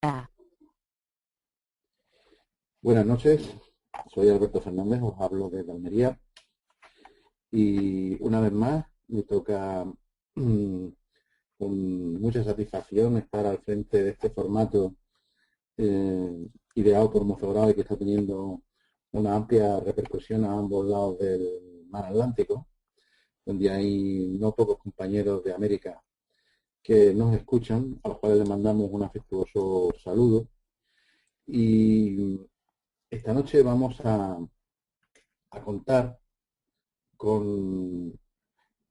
Ah, Buenas noches, soy Alberto Fernández, os hablo desde Almería y una vez más me toca mm, con mucha satisfacción estar al frente de este formato ideado por Mozogrado y que está teniendo una amplia repercusión a ambos lados del mar Atlántico, donde hay no pocos compañeros de América que nos escuchan, a los cuales les mandamos un afectuoso saludo. Y esta noche vamos a contar con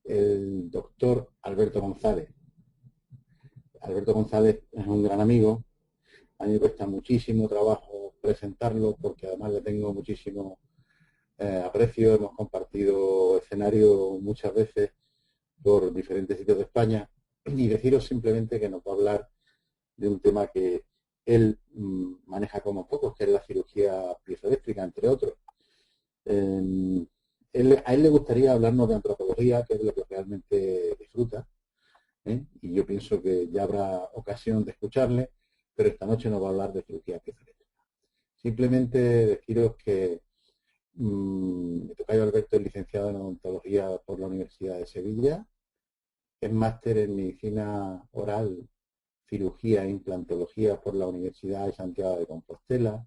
el doctor Alberto González. Alberto González es un gran amigo, a mí me cuesta muchísimo trabajo presentarlo porque además le tengo muchísimo aprecio, hemos compartido escenario muchas veces por diferentes sitios de España y deciros simplemente que nos va a hablar de un tema que él maneja como pocos, que es la cirugía piezoeléctrica, entre otros. Eh, a él le gustaría hablarnos de antropología, que es lo que realmente disfruta, ¿eh? Y yo pienso que ya habrá ocasión de escucharle, pero esta noche nos va a hablar de cirugía piezoeléctrica. Simplemente deciros que mi tocayo Alberto es licenciado en odontología por la Universidad de Sevilla, es máster en medicina oral, cirugía e implantología por la Universidad de Santiago de Compostela,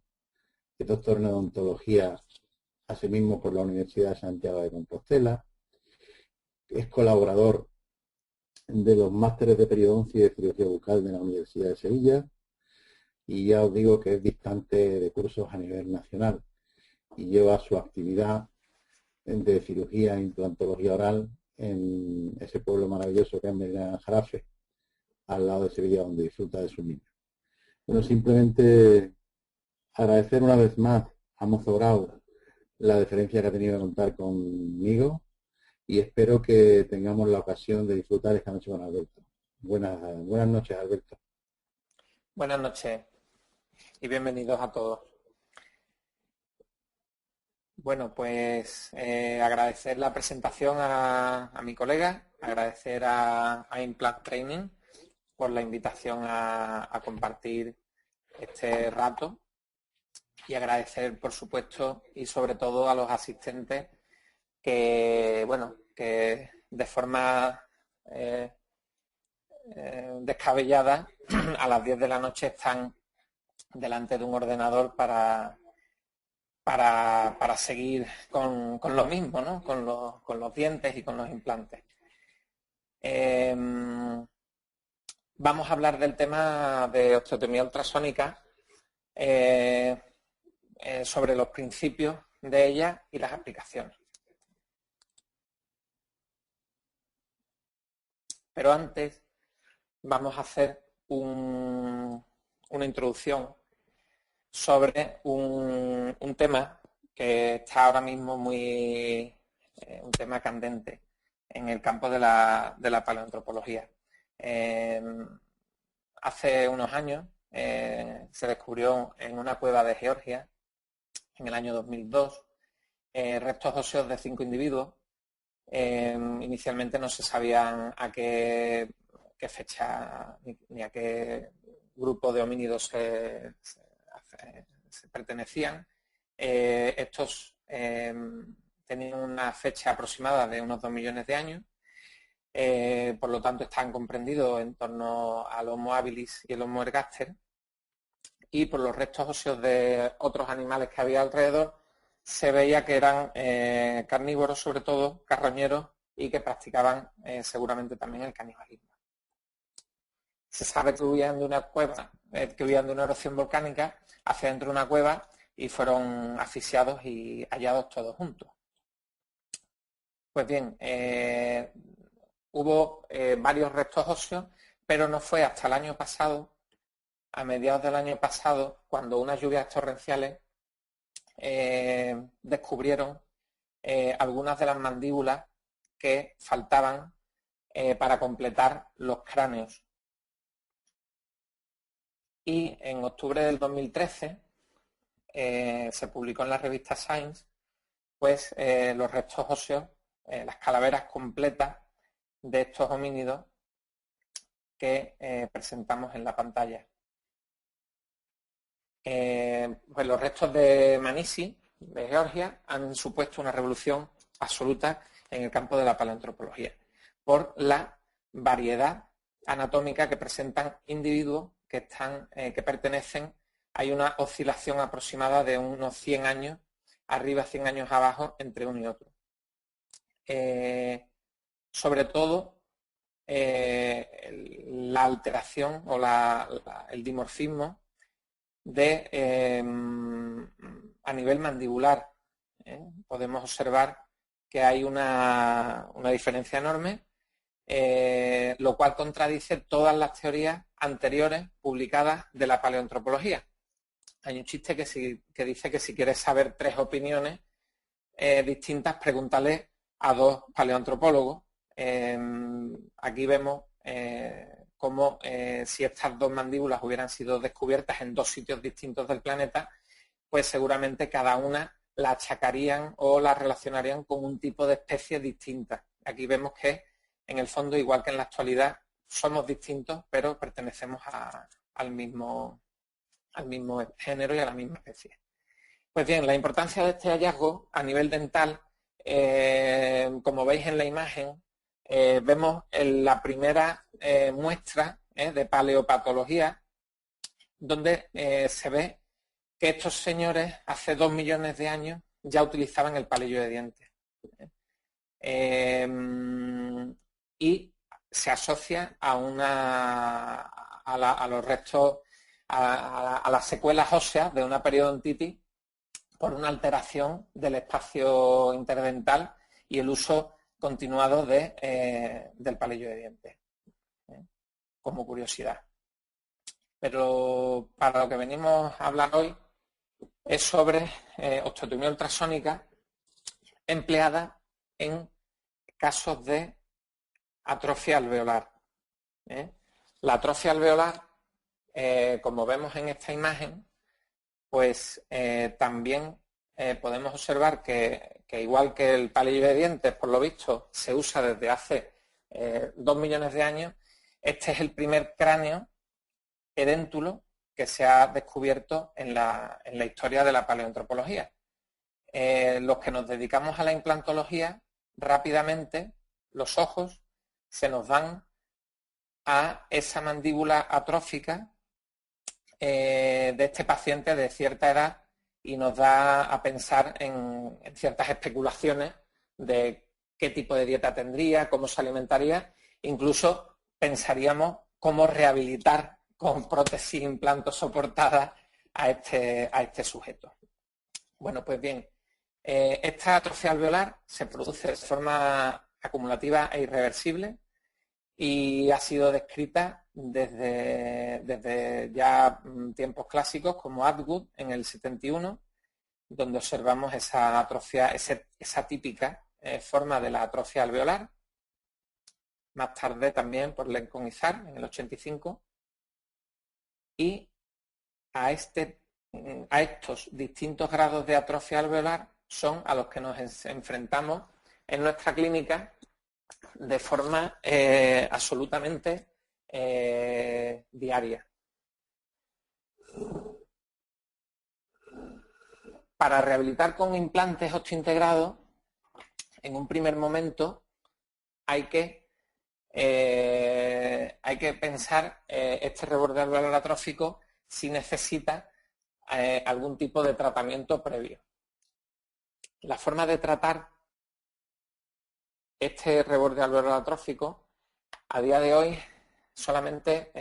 es doctor en odontología asimismo por la Universidad de Santiago de Compostela, es colaborador de los másteres de periodoncia y de cirugía bucal de la Universidad de Sevilla y ya os digo que es dictante de cursos a nivel nacional y lleva su actividad de cirugía e implantología oral en ese pueblo maravilloso que es Medina Jarafe, al lado de Sevilla, donde disfruta de sus niños. Bueno, simplemente agradecer una vez más a Mozo Grau la deferencia que ha tenido de contar conmigo y espero que tengamos la ocasión de disfrutar esta noche con Alberto. Buenas noches, Alberto. Buenas noches y bienvenidos a todos. Bueno, pues agradecer la presentación a mi colega, agradecer a Implant Training por la invitación a compartir este rato y agradecer, por supuesto, y sobre todo a los asistentes que, bueno, que de forma descabellada a las 10 de la noche están delante de un ordenador para seguir con lo mismo, ¿no? Con los dientes y con los implantes. Vamos a hablar del tema de osteotomía ultrasónica, sobre los principios de ella y las aplicaciones. Pero antes vamos a hacer una introducción sobre un tema que está ahora mismo un tema candente en el campo de la paleoantropología. Hace unos años se descubrió en una cueva de Georgia, en el año 2002, restos óseos de 5 individuos. Inicialmente no se sabían a qué fecha ni a qué grupo de homínidos se pertenecían. Estos tenían una fecha aproximada de unos 2 millones de años, por lo tanto están comprendidos en torno al Homo habilis y el Homo ergaster, y por los restos óseos de otros animales que había alrededor se veía que eran carnívoros, sobre todo carroñeros, y que practicaban seguramente también el canibalismo. Se sabe que huían de una cueva, que huían de una erupción volcánica hacia dentro de una cueva y fueron asfixiados y hallados todos juntos. Pues bien, hubo varios restos óseos, pero no fue hasta el año pasado, a mediados del año pasado, cuando unas lluvias torrenciales descubrieron algunas de las mandíbulas que faltaban para completar los cráneos. Y en octubre del 2013 se publicó en la revista Science pues los restos óseos, las calaveras completas de estos homínidos que presentamos en la pantalla. Pues los restos de Manisi, de Georgia, han supuesto una revolución absoluta en el campo de la paleoantropología, por la variedad anatómica que presentan individuos que pertenecen. Hay una oscilación aproximada de unos 100 años arriba, 100 años abajo, entre uno y otro. Sobre todo, la alteración o el dimorfismo a nivel mandibular. Podemos observar que hay una diferencia enorme, lo cual contradice todas las teorías anteriores publicadas de la paleoantropología. Hay un chiste que dice que si quieres saber 3 opiniones distintas, pregúntale a 2 paleoantropólogos. Aquí vemos cómo si estas 2 mandíbulas hubieran sido descubiertas en 2 sitios distintos del planeta, pues seguramente cada una la achacarían o la relacionarían con un tipo de especie distinta. Aquí vemos que, en el fondo, igual que en la actualidad, somos distintos, pero pertenecemos al mismo género y a la misma especie. Pues bien, la importancia de este hallazgo a nivel dental, como veis en la imagen, vemos la primera muestra de paleopatología, donde se ve que estos señores hace 2 millones de años ya utilizaban el palillo de dientes. Y se asocia a los restos, a las secuelas óseas de una periodontitis por una alteración del espacio interdental y el uso continuado del palillo de dientes, como curiosidad. Pero para lo que venimos a hablar hoy es sobre osteotomía ultrasónica empleada en casos de atrofia alveolar. La atrofia alveolar, como vemos en esta imagen, pues también podemos observar que igual que el palillo de dientes, por lo visto, se usa desde hace 2 millones de años, este es el primer cráneo edéntulo que se ha descubierto en la historia de la paleoantropología. Los que nos dedicamos a la implantología, rápidamente los ojos se nos van a esa mandíbula atrófica de este paciente de cierta edad y nos da a pensar en ciertas especulaciones de qué tipo de dieta tendría, cómo se alimentaría, incluso pensaríamos cómo rehabilitar con prótesis implanto soportada a este sujeto. Bueno, pues bien, esta atrofia alveolar se produce de forma acumulativa e irreversible y ha sido descrita desde ya tiempos clásicos como Atwood en el 71, donde observamos esa atrofia, esa típica forma de la atrofia alveolar. Más tarde también por Lincoln y Zarr en el 85. Y a estos distintos grados de atrofia alveolar son a los que nos enfrentamos en nuestra clínica de forma absolutamente diaria. Para rehabilitar con implantes osteointegrados, en un primer momento hay que pensar este reborde alveolar atrófico si necesita algún tipo de tratamiento previo. La forma de tratar este reborde alveolar atrófico, a día de hoy solamente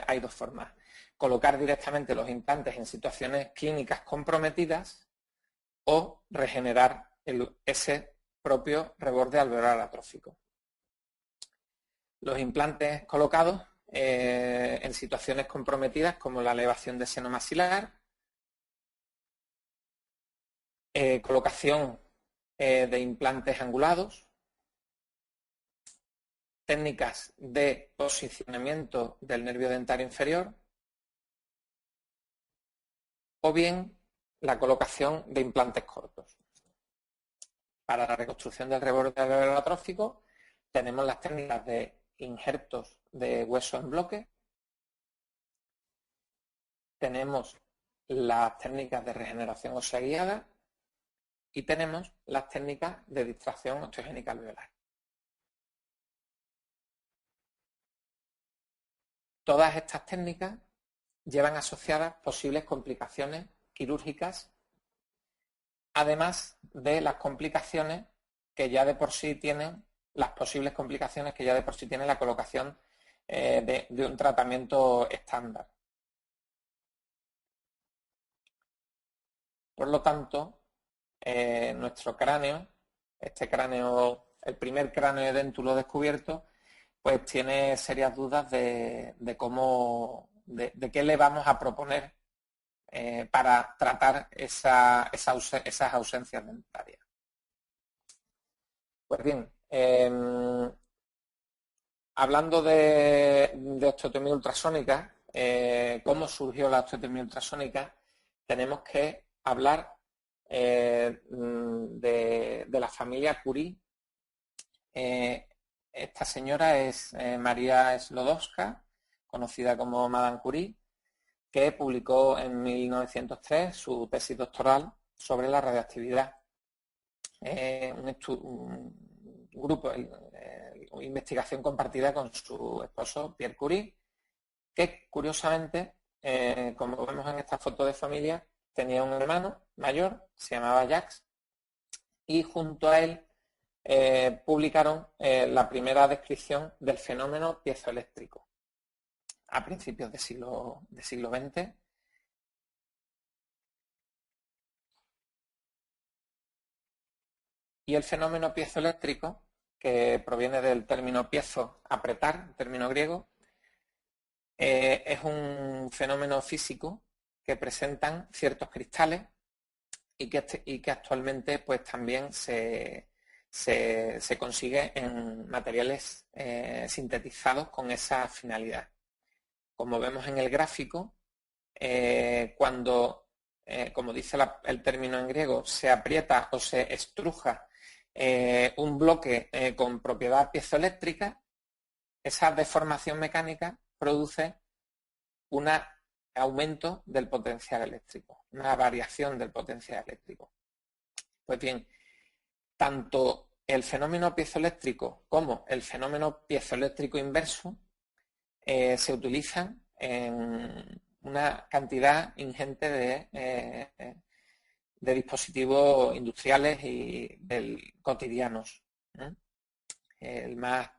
hay 2 formas. Colocar directamente los implantes en situaciones clínicas comprometidas o regenerar ese propio reborde alveolar atrófico. Los implantes colocados en situaciones comprometidas, como la elevación de seno maxilar, colocación de implantes angulados, técnicas de posicionamiento del nervio dentario inferior o bien la colocación de implantes cortos. Para la reconstrucción del reborde alveolar atrófico tenemos las técnicas de injertos de hueso en bloque, tenemos las técnicas de regeneración ósea guiada y tenemos las técnicas de distracción osteogénica alveolar. Todas estas técnicas llevan asociadas posibles complicaciones quirúrgicas, además de las complicaciones que ya de por sí tienen, las posibles complicaciones que ya de por sí tiene la colocación de un tratamiento estándar. Por lo tanto, nuestro cráneo, este cráneo, el primer cráneo edéntulo descubierto, pues tiene serias dudas de cómo, de qué le vamos a proponer para tratar esas ausencias dentarias. Pues bien, hablando de osteotomía ultrasónica, cómo surgió la osteotomía ultrasónica, tenemos que hablar de la familia Curie. Esta señora es María Sklodowska, conocida como Madame Curie, que publicó en 1903 su tesis doctoral sobre la radioactividad. Un grupo, investigación compartida con su esposo Pierre Curie, que curiosamente, como vemos en esta foto de familia, tenía un hermano mayor, se llamaba Jacques, y junto a él publicaron la primera descripción del fenómeno piezoeléctrico a principios del siglo XX. Y el fenómeno piezoeléctrico, que proviene del término piezo, apretar, término griego, es un fenómeno físico que presentan ciertos cristales y que actualmente pues también se consigue en materiales sintetizados con esa finalidad. Como vemos en el gráfico, cuando, como dice el término en griego, se aprieta o se estruja un bloque con propiedad piezoeléctrica, esa deformación mecánica produce un aumento del potencial eléctrico, una variación del potencial eléctrico. Pues bien, tanto el fenómeno piezoeléctrico como el fenómeno piezoeléctrico inverso se utilizan en una cantidad ingente de dispositivos industriales y cotidianos. El más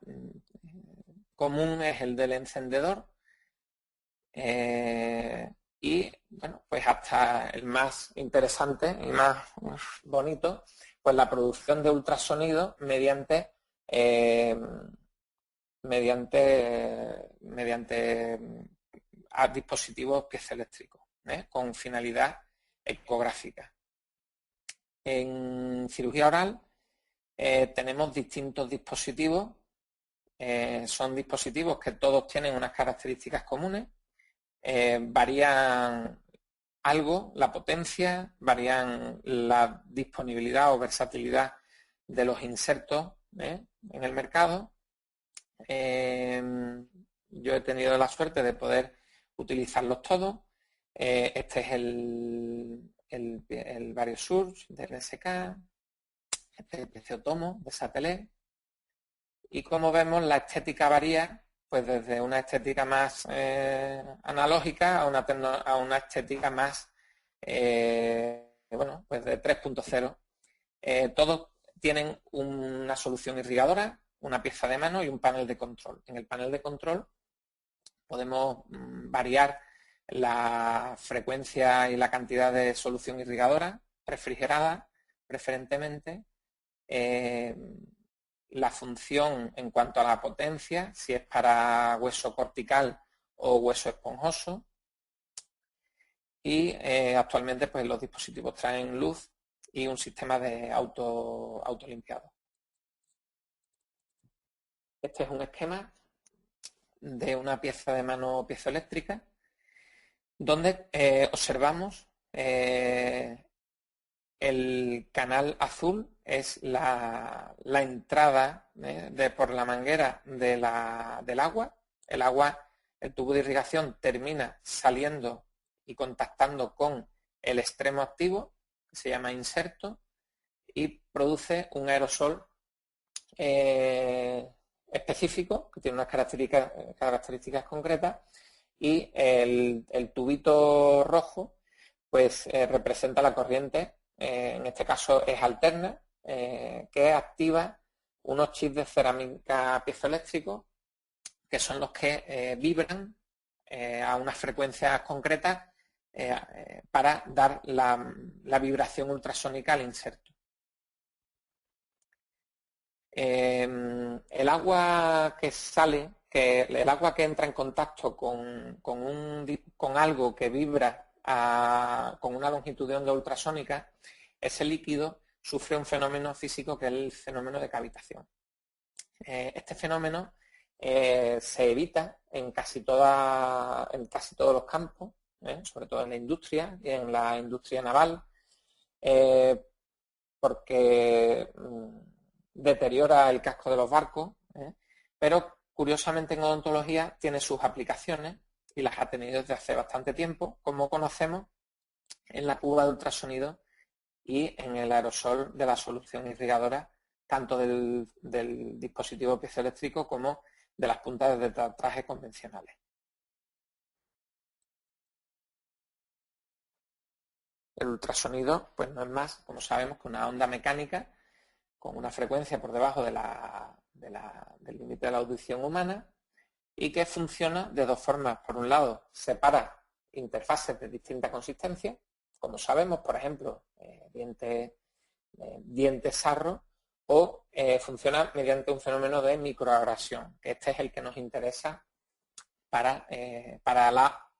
común es el del encendedor y, bueno, pues hasta el más interesante y más bonito, pues la producción de ultrasonido mediante a dispositivos piezoeléctricos con finalidad ecográfica. En cirugía oral tenemos distintos dispositivos. Son dispositivos que todos tienen unas características comunes. Varían algo la potencia, varían la disponibilidad o versatilidad de los insertos en el mercado. Yo he tenido la suerte de poder utilizarlos todos. Este es el VarioSurge de RSK, este es el Piezotomo de Satelet. Y como vemos, la estética varía, pues desde una estética más analógica a una estética más, bueno, pues de 3.0. Todos tienen una solución irrigadora, una pieza de mano y un panel de control. En el panel de control podemos variar la frecuencia y la cantidad de solución irrigadora refrigerada, preferentemente, la función en cuanto a la potencia, si es para hueso cortical o hueso esponjoso, y actualmente pues los dispositivos traen luz y un sistema de autolimpiado. Este es un esquema de una pieza de mano piezoeléctrica donde observamos el canal azul es la entrada por la manguera del agua. El tubo de irrigación termina saliendo y contactando con el extremo activo, que se llama inserto, y produce un aerosol específico, que tiene unas características concretas, y el tubito rojo pues representa la corriente, en este caso es alterna, que activa unos chips de cerámica piezoeléctricos que son los que vibran a unas frecuencias concretas para dar la vibración ultrasónica al inserto. El agua que sale, el agua que entra en contacto con algo que vibra con una longitud de onda ultrasónica, ese líquido sufre un fenómeno físico que es el fenómeno de cavitación. Este fenómeno se evita en casi todos los campos, sobre todo en la industria y en la industria naval, porque deteriora el casco de los barcos, pero curiosamente en odontología tiene sus aplicaciones y las ha tenido desde hace bastante tiempo, como conocemos en la cuba de ultrasonido y en el aerosol de la solución irrigadora, tanto del dispositivo piezoeléctrico como de las puntas de traje convencionales. El ultrasonido, pues no es más, como sabemos, que una onda mecánica con una frecuencia por debajo del límite de la audición humana y que funciona de dos formas. Por un lado, separa interfaces de distinta consistencia, como sabemos, por ejemplo, dientes sarro, o funciona mediante un fenómeno de microabrasión, que este es el que nos interesa para la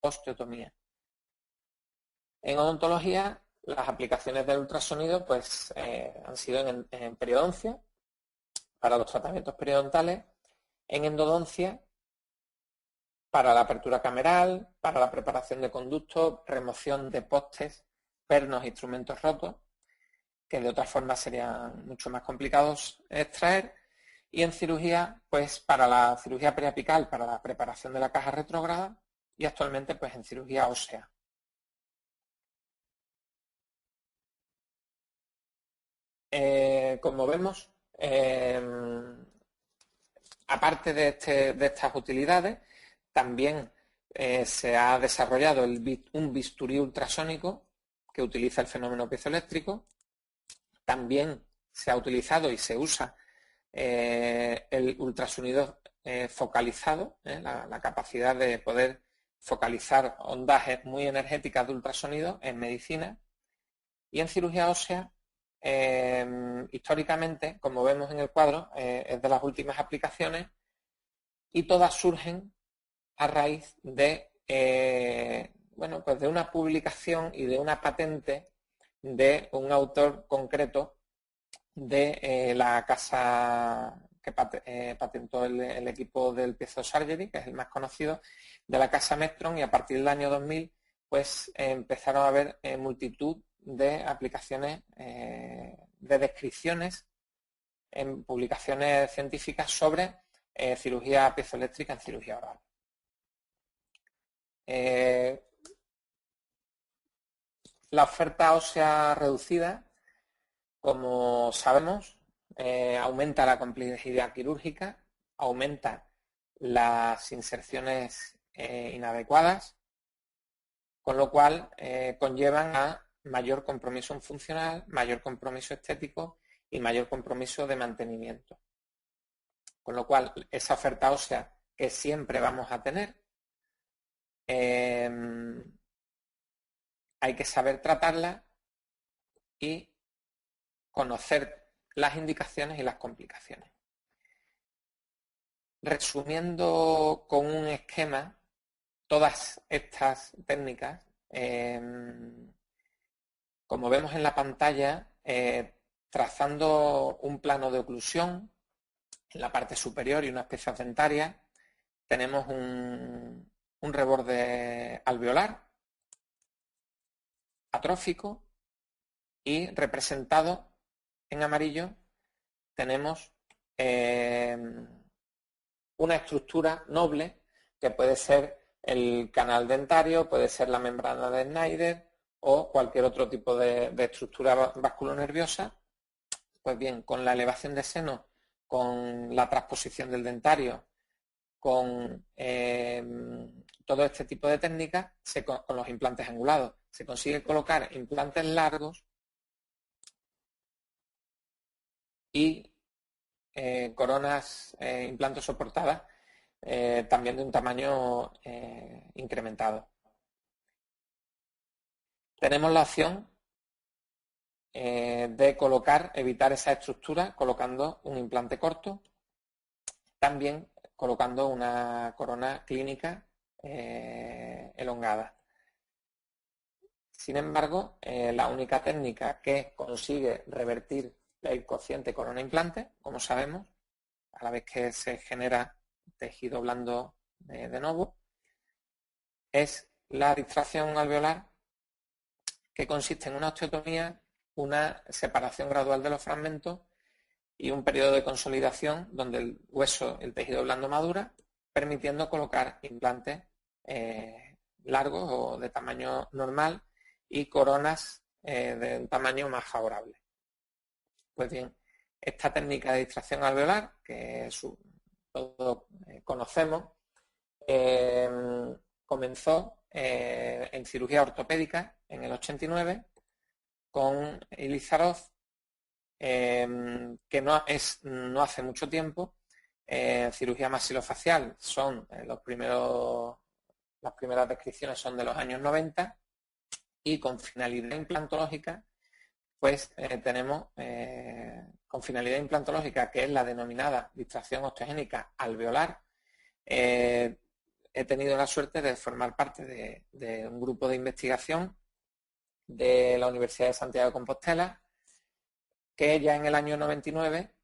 osteotomía. En odontología, las aplicaciones del ultrasonido pues, han sido en periodoncia, para los tratamientos periodontales, en endodoncia, para la apertura cameral, para la preparación de conductos, remoción de postes, pernos e instrumentos rotos, que de otra forma serían mucho más complicados extraer, y en cirugía, pues para la cirugía periapical, para la preparación de la caja retrógrada, y actualmente pues en cirugía ósea. Como vemos, aparte de estas utilidades, también se ha desarrollado un bisturí ultrasónico que utiliza el fenómeno piezoeléctrico. También se ha utilizado y se usa el ultrasonido focalizado, la capacidad de poder focalizar ondas muy energéticas de ultrasonido en medicina. Y en cirugía ósea, históricamente, como vemos en el cuadro, es de las últimas aplicaciones y todas surgen a raíz de, pues de una publicación y de una patente de un autor concreto de la casa que patentó el equipo del Piezo Surgery, que es el más conocido, de la casa Mectron, y a partir del año 2000 pues empezaron a haber multitud de aplicaciones, de descripciones en publicaciones científicas sobre cirugía piezoeléctrica en cirugía oral. La oferta ósea reducida, como sabemos, aumenta la complejidad quirúrgica, aumenta las inserciones inadecuadas, con lo cual conllevan a mayor compromiso funcional, mayor compromiso estético y mayor compromiso de mantenimiento. Con lo cual, esa oferta ósea que siempre vamos a tener, hay que saber tratarla y conocer las indicaciones y las complicaciones. Resumiendo con un esquema todas estas técnicas, como vemos en la pantalla, trazando un plano de oclusión en la parte superior y unas piezas dentarias, tenemos un reborde alveolar atrófico y representado en amarillo tenemos una estructura noble que puede ser el canal dentario, puede ser la membrana de Schneider o cualquier otro tipo de estructura vasculonerviosa. Pues bien, con la elevación de seno, con la transposición del dentario, con todo este tipo de técnicas, con los implantes angulados, se consigue colocar implantes largos y coronas, implantes soportadas, también de un tamaño incrementado. Tenemos la opción de evitar esa estructura colocando un implante corto, también colocando una corona clínica elongada. Sin embargo, la única técnica que consigue revertir el cociente corona-implante, como sabemos, a la vez que se genera tejido blando de nuevo, es la distracción alveolar, que consiste en una osteotomía, una separación gradual de los fragmentos y un periodo de consolidación donde el hueso, el tejido blando madura, permitiendo colocar implantes largos o de tamaño normal y coronas de un tamaño más favorable. Pues bien, esta técnica de distracción alveolar, que todos conocemos, comenzó en cirugía ortopédica en el 89 con Ilizarov, que no hace mucho tiempo. Cirugía maxilofacial son las primeras descripciones son de los años 90, y con finalidad implantológica pues tenemos con finalidad implantológica, que es la denominada distracción osteogénica alveolar. He tenido la suerte de formar parte de un grupo de investigación de la Universidad de Santiago de Compostela, que ya en el año 99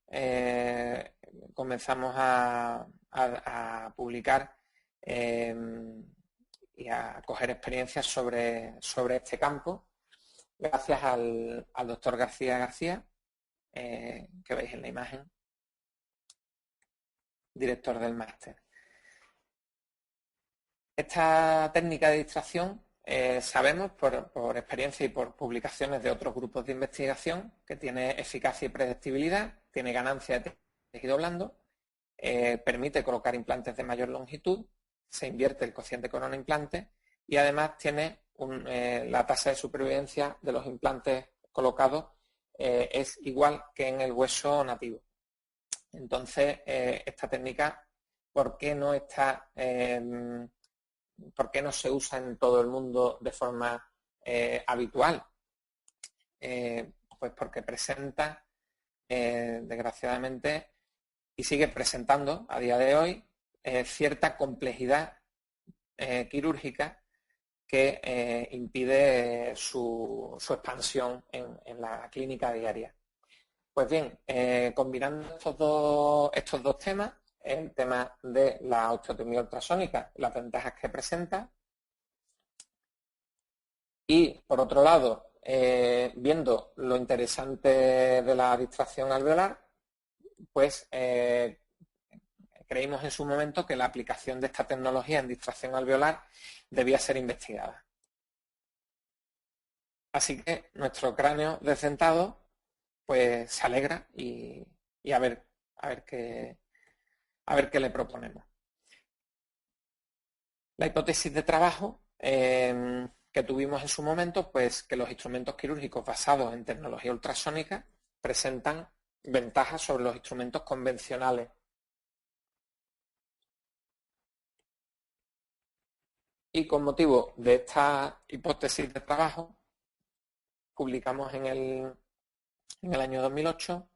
comenzamos a publicar y a coger experiencias sobre este campo, gracias al doctor García, que veis en la imagen, director del máster. Esta técnica de distracción sabemos por experiencia y por publicaciones de otros grupos de investigación que tiene eficacia y predictibilidad, tiene ganancia de tejido blando, permite colocar implantes de mayor longitud, se invierte el cociente corona-implante y además tiene la tasa de supervivencia de los implantes colocados es igual que en el hueso nativo. Entonces, esta técnica, ¿por qué no se usa en todo el mundo de forma habitual? Pues porque presenta, desgraciadamente, y sigue presentando a día de hoy, cierta complejidad quirúrgica que impide su expansión en la clínica diaria. Pues bien, combinando estos dos temas, el tema de la osteotomía ultrasónica, las ventajas que presenta, y por otro lado, viendo lo interesante de la distracción alveolar, pues creímos en su momento que la aplicación de esta tecnología en distracción alveolar debía ser investigada. Así que nuestro cráneo desdentado pues se alegra y a ver qué le proponemos. La hipótesis de trabajo que tuvimos en su momento, pues que los instrumentos quirúrgicos basados en tecnología ultrasónica presentan ventajas sobre los instrumentos convencionales. Y con motivo de esta hipótesis de trabajo, publicamos en el año 2008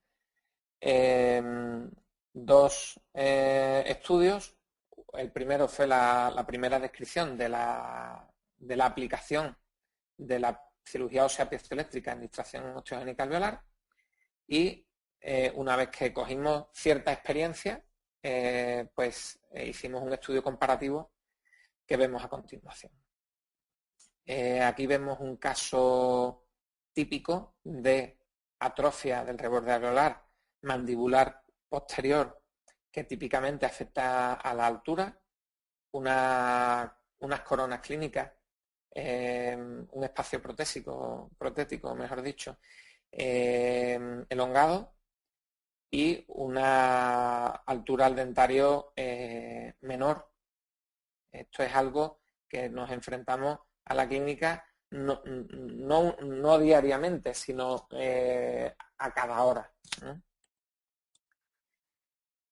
dos estudios. El primero fue la primera descripción de la aplicación de la cirugía ósea piezoeléctrica en distracción osteogénica alveolar, y una vez que cogimos cierta experiencia, pues hicimos un estudio comparativo que vemos a continuación. Aquí vemos un caso típico de atrofia del reborde alveolar mandibular posterior, que típicamente afecta a la altura, una unas coronas clínicas, un espacio protético, mejor dicho, elongado y una altura al dentario menor. Esto es algo que nos enfrentamos a la clínica no diariamente, sino a cada hora, ¿no?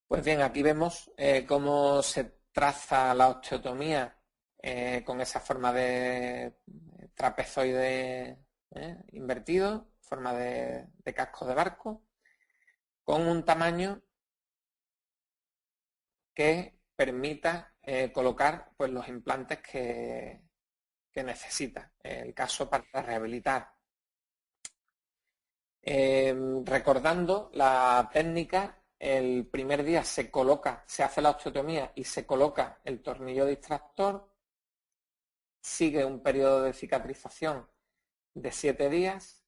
Pues bien, aquí vemos cómo se traza la osteotomía con esa forma de trapezoide invertido, forma de casco de barco, con un tamaño que permita colocar pues, los implantes que necesita el caso para rehabilitar. Recordando la técnica, el primer día se hace la osteotomía y se coloca el tornillo distractor, sigue un periodo de cicatrización de 7 días,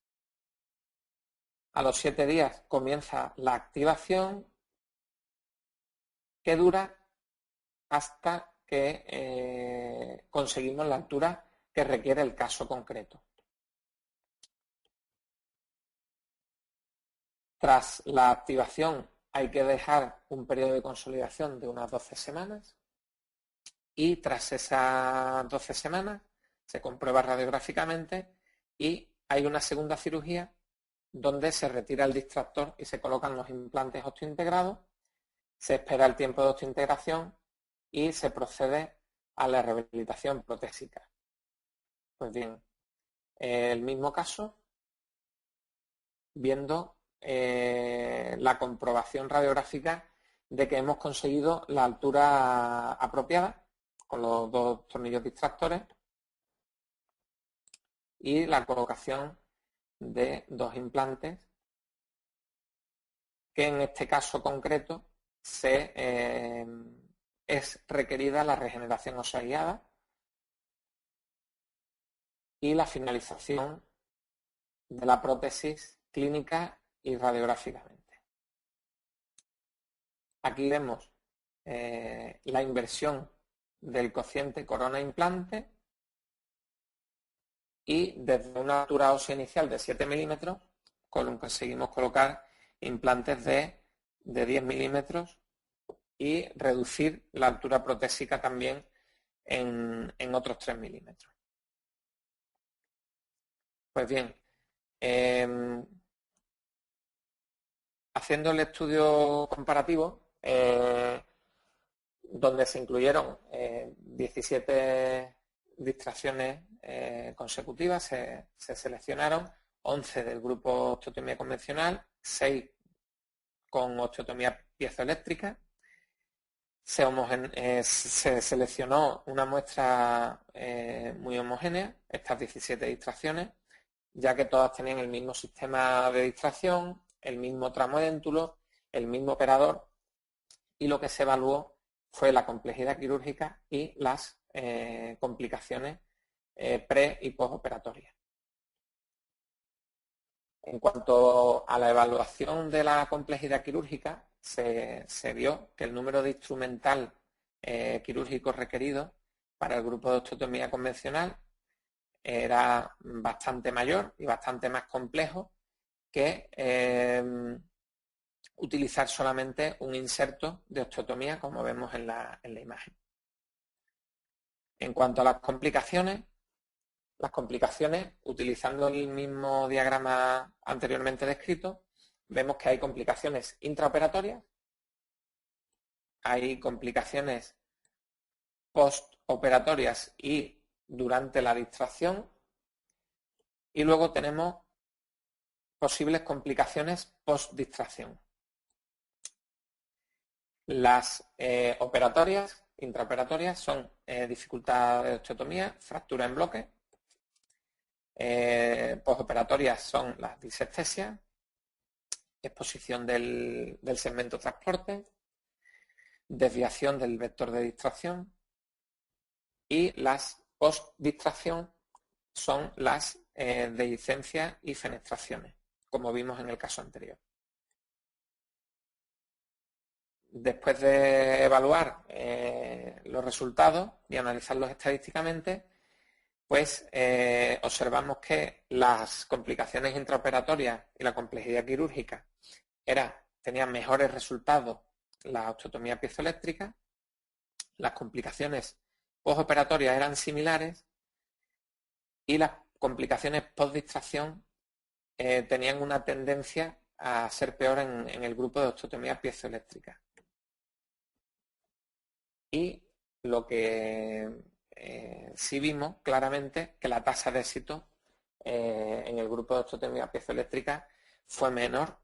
a los 7 días comienza la activación que dura hasta que conseguimos la altura que requiere el caso concreto. Tras la activación hay que dejar un periodo de consolidación de unas 12 semanas y tras esas 12 semanas se comprueba radiográficamente y hay una segunda cirugía donde se retira el distractor y se colocan los implantes osteointegrados, se espera el tiempo de osteointegración y se procede a la rehabilitación protésica. Pues bien, el mismo caso, viendo la comprobación radiográfica de que hemos conseguido la altura apropiada con los 2 tornillos distractores y la colocación de 2 implantes que en este caso concreto es requerida la regeneración ósea guiada y la finalización de la prótesis clínica y radiográficamente. Aquí vemos la inversión del cociente corona-implante y desde una altura ósea inicial de 7 milímetros conseguimos colocar implantes de 10 milímetros y reducir la altura protésica también en otros 3 milímetros. Pues bien, haciendo el estudio comparativo, donde se incluyeron 17 distracciones consecutivas, se seleccionaron 11 del grupo osteotomía convencional, 6 con osteotomía piezoeléctrica. Se seleccionó una muestra muy homogénea, estas 17 distracciones, ya que todas tenían el mismo sistema de distracción, el mismo tramo edéntulo, el mismo operador, y lo que se evaluó fue la complejidad quirúrgica y las complicaciones pre- y postoperatorias. En cuanto a la evaluación de la complejidad quirúrgica, se vio que el número de instrumental quirúrgico requerido para el grupo de osteotomía convencional era bastante mayor y bastante más complejo que utilizar solamente un inserto de osteotomía, como vemos en la imagen. En cuanto a las complicaciones, utilizando el mismo diagrama anteriormente descrito, vemos que hay complicaciones intraoperatorias, hay complicaciones postoperatorias y durante la distracción, y luego tenemos posibles complicaciones post-distracción. Las intraoperatorias son dificultad de osteotomía, fractura en bloque. Postoperatorias son las disestesias, exposición del segmento transporte, desviación del vector de distracción, y las post-distracción son las dehiscencias y fenestraciones, como vimos en el caso anterior. después de evaluar los resultados y analizarlos estadísticamente, pues observamos que las complicaciones intraoperatorias y la complejidad quirúrgica tenían mejores resultados la osteotomía piezoeléctrica, las complicaciones postoperatorias eran similares y las complicaciones postdistracción tenían una tendencia a ser peor en el grupo de osteotomía piezoeléctrica. Y lo que sí vimos claramente que la tasa de éxito en el grupo de osteotomía piezoeléctrica fue menor,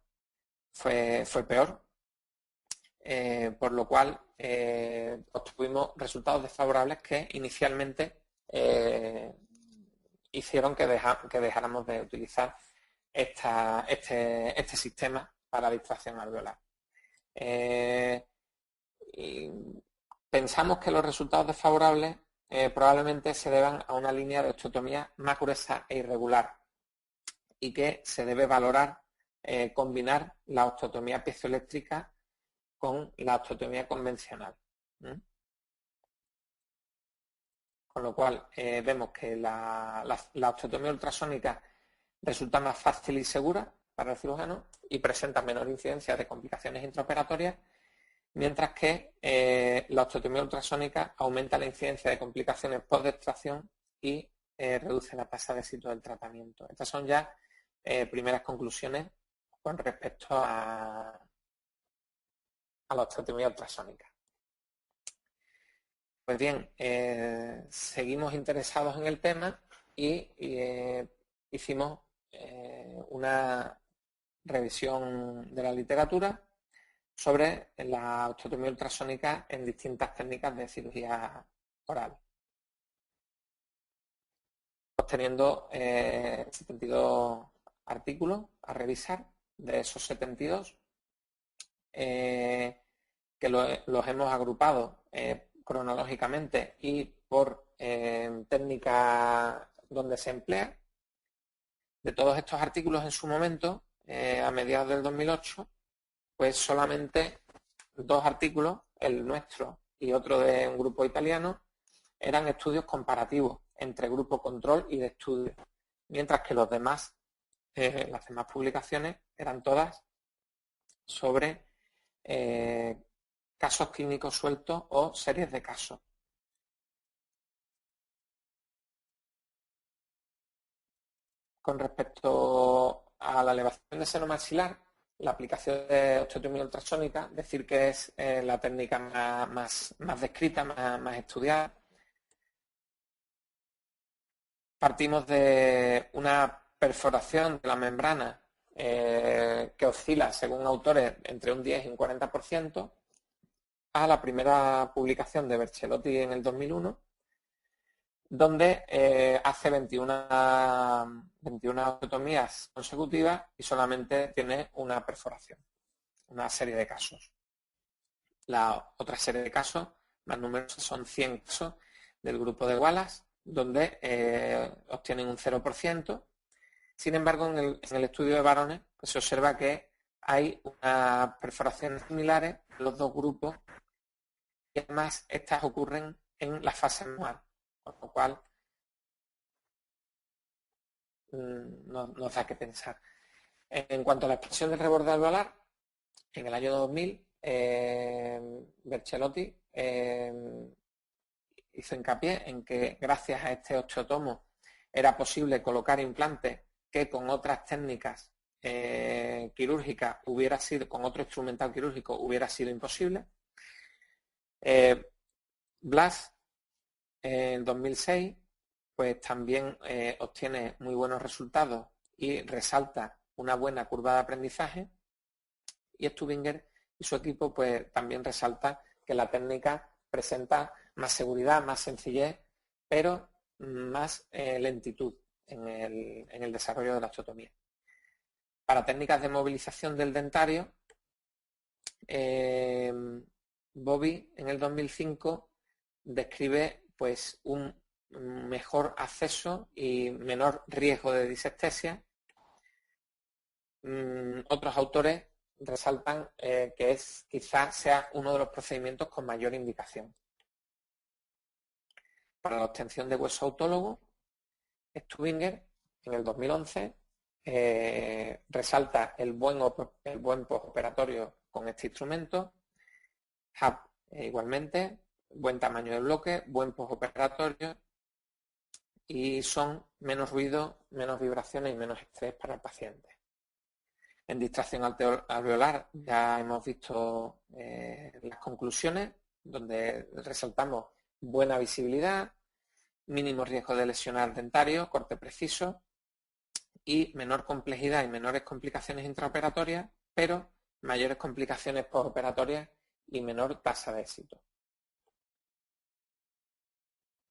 fue peor, por lo cual obtuvimos resultados desfavorables que inicialmente hicieron que dejáramos de utilizar este sistema para distracción alveolar. Pensamos que los resultados desfavorables probablemente se deban a una línea de osteotomía más gruesa e irregular y que se debe valorar combinar la osteotomía piezoeléctrica con la osteotomía convencional. Con lo cual vemos que la osteotomía ultrasónica resulta más fácil y segura para el cirujano y presenta menor incidencia de complicaciones intraoperatorias, mientras que la osteotomía ultrasónica aumenta la incidencia de complicaciones post-extracción y reduce la tasa de éxito del tratamiento. Estas son ya primeras conclusiones con respecto a la osteotomía ultrasónica. Pues bien, seguimos interesados en el tema y hicimos una revisión de la literatura sobre la osteotomía ultrasónica en distintas técnicas de cirugía oral. Obteniendo 72 artículos a revisar. De esos 72, que los hemos agrupado cronológicamente y por técnica donde se emplea. De todos estos artículos en su momento, a mediados del 2008, pues solamente 2 artículos, el nuestro y otro de un grupo italiano, eran estudios comparativos entre grupo control y de estudio, mientras que los demás, las demás publicaciones eran todas sobre casos clínicos sueltos o series de casos. Con respecto a la elevación de seno maxilar, la aplicación de osteotomía ultrasónica, decir que es la técnica más descrita, más estudiada. Partimos de una perforación de la membrana que oscila, según autores, entre un 10 y un 40%, a la primera publicación de Bercelotti en el 2001, donde hace 21 osteotomías consecutivas y solamente tiene una perforación, una serie de casos. La otra serie de casos más numerosos son 100 casos del grupo de Wallace, donde obtienen un 0%. Sin embargo, en el estudio de varones pues, se observa que hay unas perforaciones similares en los dos grupos y además estas ocurren en la fase anual, con lo cual nos da que pensar. En cuanto a la expresión del reborde alveolar, en el año 2000, Bercelotti hizo hincapié en que gracias a este osteotomo era posible colocar implantes que con otras técnicas quirúrgicas con otro instrumental quirúrgico hubiera sido imposible. Blas, en 2006, pues también obtiene muy buenos resultados y resalta una buena curva de aprendizaje, y Stubinger y su equipo pues también resalta que la técnica presenta más seguridad, más sencillez, pero más lentitud en el desarrollo de la osteotomía. Para técnicas de movilización del dentario, Bobby en el 2005 describe pues un mejor acceso y menor riesgo de disestesia. Otros autores resaltan que quizás sea uno de los procedimientos con mayor indicación. Para la obtención de hueso autólogo, Stubinger en el 2011 resalta el buen postoperatorio con este instrumento, Hub igualmente, buen tamaño de bloque, buen postoperatorio, y son menos ruido, menos vibraciones y menos estrés para el paciente. En distracción alveolar ya hemos visto las conclusiones, donde resaltamos buena visibilidad, mínimo riesgo de lesionar dentario, corte preciso y menor complejidad y menores complicaciones intraoperatorias, pero mayores complicaciones postoperatorias y menor tasa de éxito.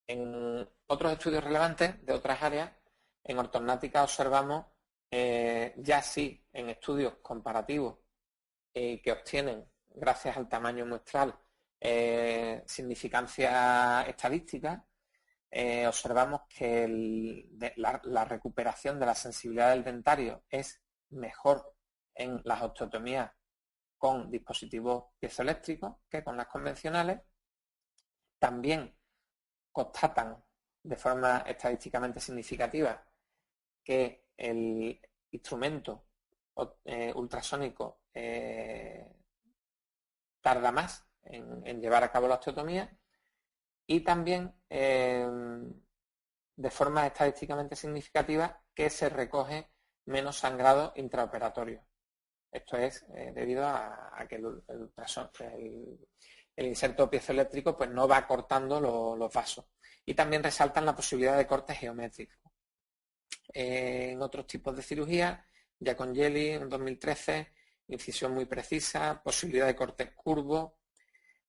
En otros estudios relevantes de otras áreas, en ortognática observamos ya sí en estudios comparativos que obtienen, gracias al tamaño muestral, significancia estadística, observamos que la recuperación de la sensibilidad del dentario es mejor en las osteotomías con dispositivos piezoeléctricos que con las convencionales. También constatan de forma estadísticamente significativa que el instrumento ultrasónico tarda más en llevar a cabo la osteotomía, y también de forma estadísticamente significativa que se recoge menos sangrado intraoperatorio. Esto es debido a que el inserto piezoeléctrico pues no va cortando los vasos. Y también resaltan la posibilidad de corte geométrico. En otros tipos de cirugía, Giacongelli en 2013, incisión muy precisa, posibilidad de cortes curvos,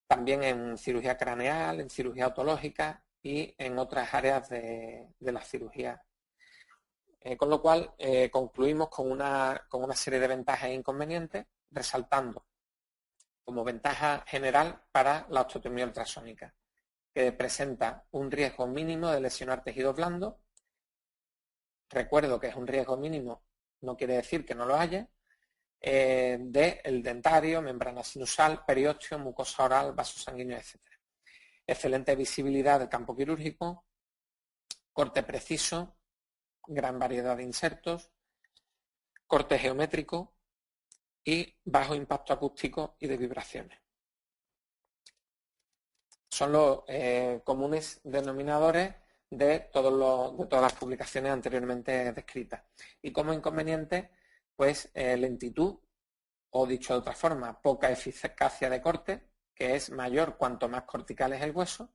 también en cirugía craneal, en cirugía otológica y en otras áreas de la cirugía. Con lo cual, concluimos con una serie de ventajas e inconvenientes, resaltando como ventaja general para la osteotomía ultrasónica, que presenta un riesgo mínimo de lesionar tejidos blandos. Recuerdo que es un riesgo mínimo, no quiere decir que no lo haya, del dentario, membrana sinusal, periósteo, mucosa oral, vaso sanguíneo, etc. Excelente visibilidad del campo quirúrgico, corte preciso, gran variedad de insertos, corte geométrico y bajo impacto acústico y de vibraciones. Son los comunes denominadores de todas las publicaciones anteriormente descritas. Y como inconveniente, pues lentitud, o dicho de otra forma, poca eficacia de corte, que es mayor cuanto más cortical es el hueso,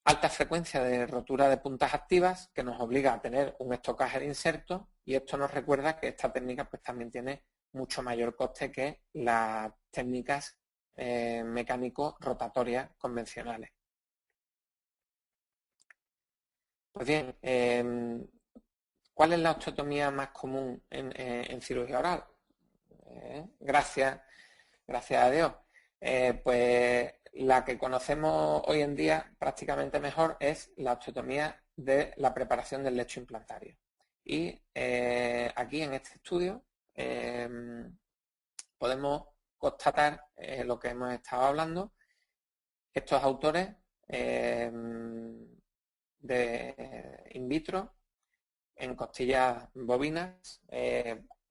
alta frecuencia de rotura de puntas activas, que nos obliga a tener un estocaje de insertos, y esto nos recuerda que esta técnica pues también tiene mucho mayor coste que las técnicas mecánico-rotatorias convencionales. Pues bien, ¿cuál es la osteotomía más común en cirugía oral? Gracias a Dios. Pues la que conocemos hoy en día prácticamente mejor es la osteotomía de la preparación del lecho implantario. Y aquí en este estudio podemos constatar lo que hemos estado hablando. Estos autores de in vitro en costillas bovinas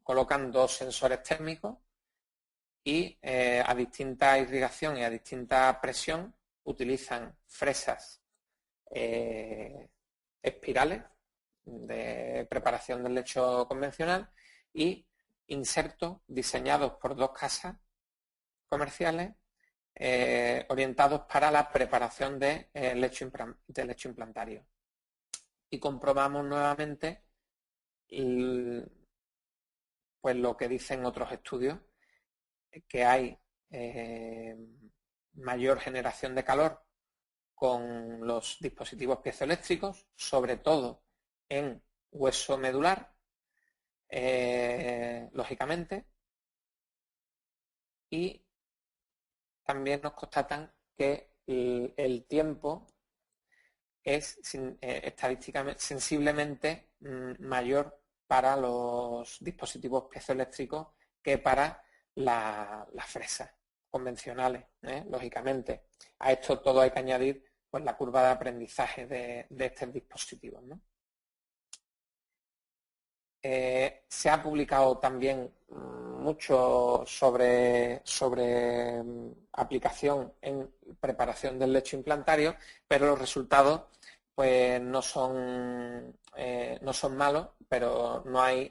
colocan dos sensores térmicos y a distinta irrigación y a distinta presión utilizan fresas espirales de preparación del lecho convencional y insertos diseñados por dos casas comerciales orientados para la preparación de lecho implantario. Y comprobamos nuevamente pues lo que dicen otros estudios, que hay mayor generación de calor con los dispositivos piezoeléctricos, sobre todo en hueso medular, lógicamente, y también nos constatan que el tiempo es estadísticamente sensiblemente mayor para los dispositivos piezoeléctricos que para las fresas convencionales, lógicamente. A esto todo hay que añadir pues, la curva de aprendizaje de estos dispositivos, ¿no? Se ha publicado también mucho sobre aplicación en preparación del lecho implantario, pero los resultados pues no son malos, pero no hay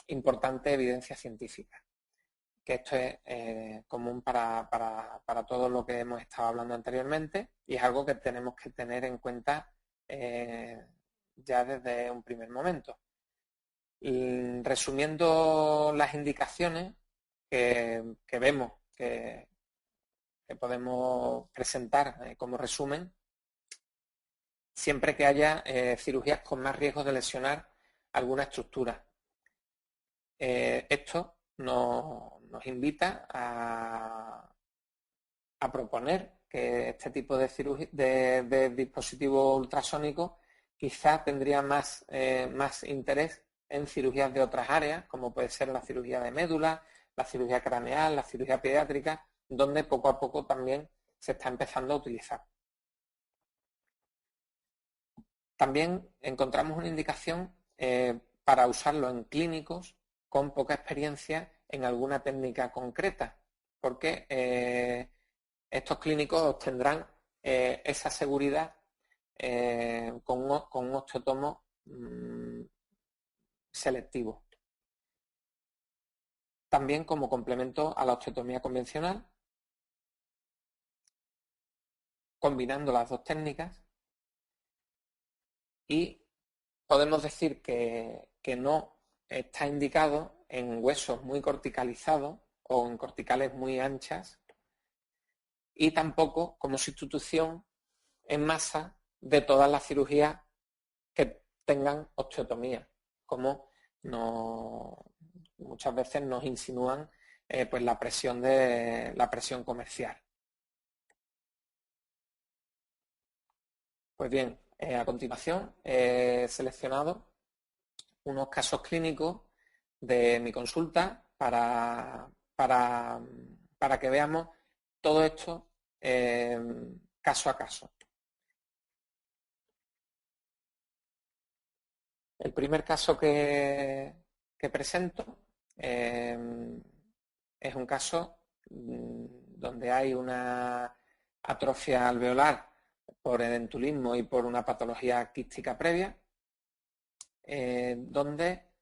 importante evidencia científica. Que esto es común para todo lo que hemos estado hablando anteriormente y es algo que tenemos que tener en cuenta ya desde un primer momento. Resumiendo las indicaciones que vemos que podemos presentar como resumen, siempre que haya cirugías con más riesgo de lesionar alguna estructura. Esto nos invita a proponer que este tipo de dispositivos ultrasónicos quizás tendría más interés en cirugías de otras áreas, como puede ser la cirugía de médula, la cirugía craneal, la cirugía pediátrica, donde poco a poco también se está empezando a utilizar. También encontramos una indicación para usarlo en clínicos con poca experiencia en alguna técnica concreta, porque estos clínicos obtendrán esa seguridad con un osteotomo selectivo. También como complemento a la osteotomía convencional, combinando las dos técnicas, y podemos decir que no está indicado en huesos muy corticalizados o en corticales muy anchas y tampoco como sustitución en masa de todas las cirugías que tengan osteotomía, como muchas veces nos insinúan pues la presión comercial. Pues bien, a continuación he seleccionado unos casos clínicos de mi consulta para que veamos todo esto caso a caso. El primer caso que presento es un caso donde hay una atrofia alveolar por edentulismo y por una patología quística previa, donde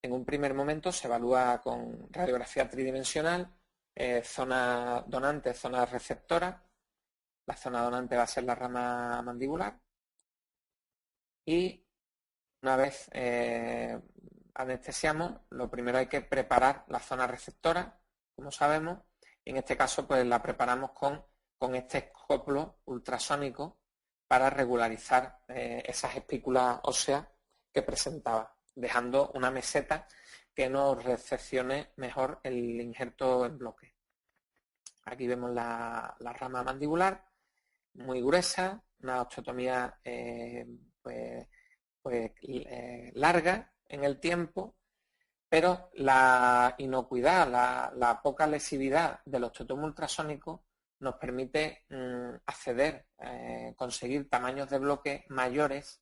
en un primer momento se evalúa con radiografía tridimensional, zona donante, zona receptora. La zona donante va a ser la rama mandibular. Y una vez anestesiamos, lo primero hay que preparar la zona receptora, como sabemos. Y en este caso, pues la preparamos con este escoplo ultrasónico para regularizar esas espículas óseas que presentaba, dejando una meseta que nos recepcione mejor el injerto en bloque. Aquí vemos la rama mandibular, muy gruesa, una osteotomía larga en el tiempo, pero la inocuidad, la poca lesividad del osteotomo ultrasónico nos permite acceder, conseguir tamaños de bloque mayores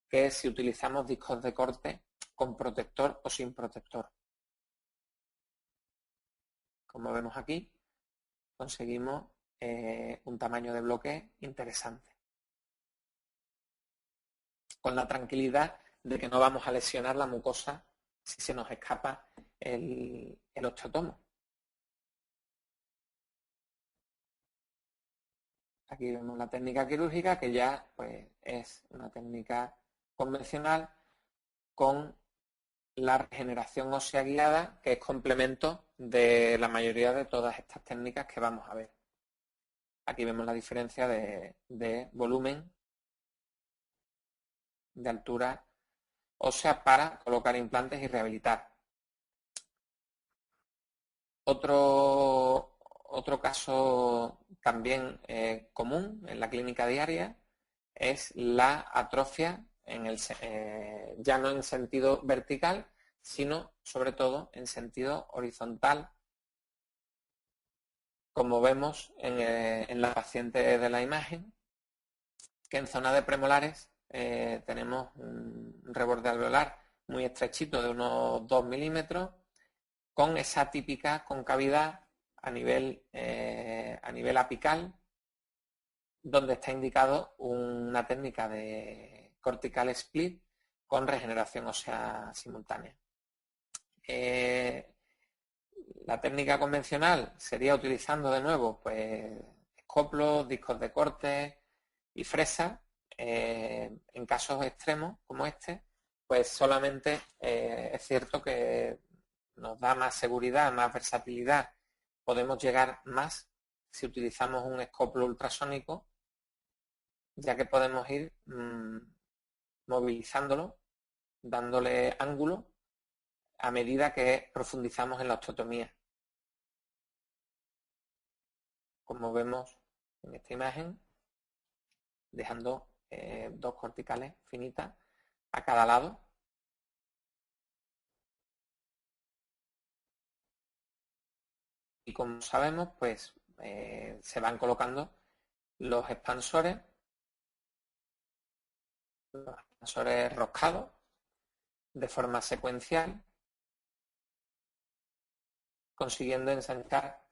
que si utilizamos discos de corte con protector o sin protector. Como vemos aquí, conseguimos un tamaño de bloque interesante, con la tranquilidad de que no vamos a lesionar la mucosa si se nos escapa el osteotomo. Aquí vemos la técnica quirúrgica, que ya pues, es una técnica convencional con la regeneración ósea guiada, que es complemento de la mayoría de todas estas técnicas que vamos a ver. Aquí vemos la diferencia de volumen, de altura ósea para colocar implantes y rehabilitar. Otro caso también común en la clínica diaria es la atrofia ya no en sentido vertical, sino sobre todo en sentido horizontal, como vemos en la paciente de la imagen, que en zona de premolares tenemos un reborde alveolar muy estrechito de unos 2 milímetros, con esa típica concavidad a nivel apical, donde está indicado una técnica de cortical split con regeneración ósea simultánea. La técnica convencional sería utilizando de nuevo pues escoplos, discos de corte y fresas. En casos extremos como este, pues solamente es cierto que nos da más seguridad, más versatilidad. Podemos llegar más si utilizamos un escoplo ultrasónico, ya que podemos ir movilizándolo, dándole ángulo a medida que profundizamos en la osteotomía. Como vemos en esta imagen, dejando dos corticales finitas a cada lado. Y como sabemos, pues se van colocando los expansores roscados de forma secuencial, consiguiendo ensanchar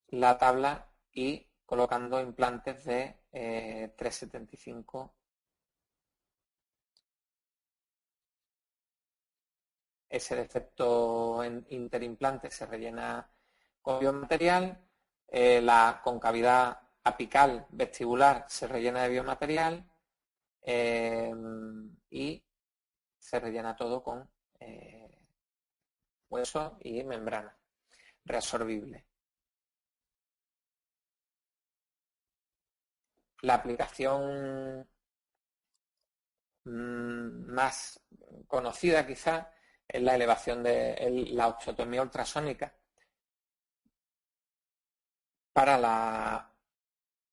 la tabla y colocando implantes de 3,75. Ese defecto interimplante se rellena con biomaterial, la concavidad apical vestibular se rellena de biomaterial y se rellena todo con hueso y membrana reabsorbible. La aplicación más conocida quizás es la elevación de la osteotomía ultrasónica para la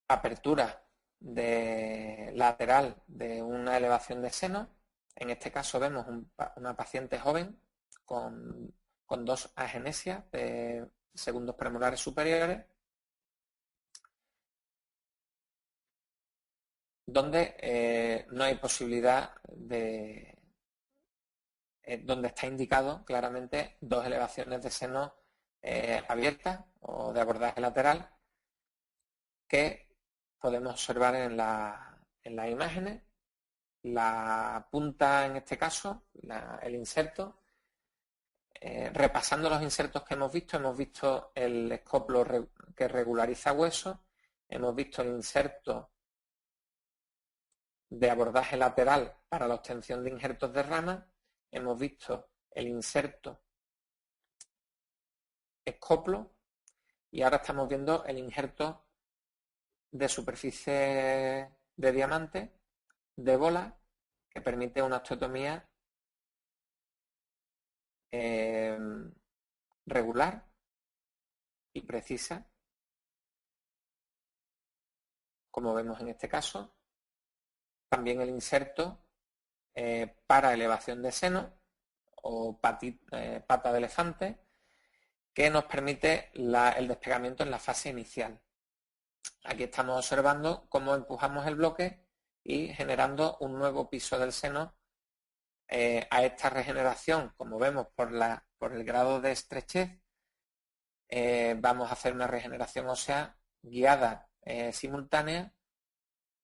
apertura lateral de una elevación de seno. En este caso vemos una paciente joven con 2 agenesias de segundos premolares superiores, donde no hay posibilidad donde está indicado claramente 2 elevaciones de seno abiertas o de abordaje lateral que podemos observar en las imágenes. La punta, en este caso, el inserto. Repasando los insertos que hemos visto el escoplo que regulariza hueso, hemos visto el inserto de abordaje lateral para la obtención de injertos de rama, hemos visto el inserto escoplo y ahora estamos viendo el injerto de superficie de diamante de bola que permite una osteotomía regular y precisa, como vemos en este caso. También el inserto para elevación de seno o pata de elefante, que nos permite el despegamiento en la fase inicial. Aquí estamos observando cómo empujamos el bloque y generando un nuevo piso del seno. A esta regeneración, como vemos por el grado de estrechez, vamos a hacer una regeneración ósea guiada simultánea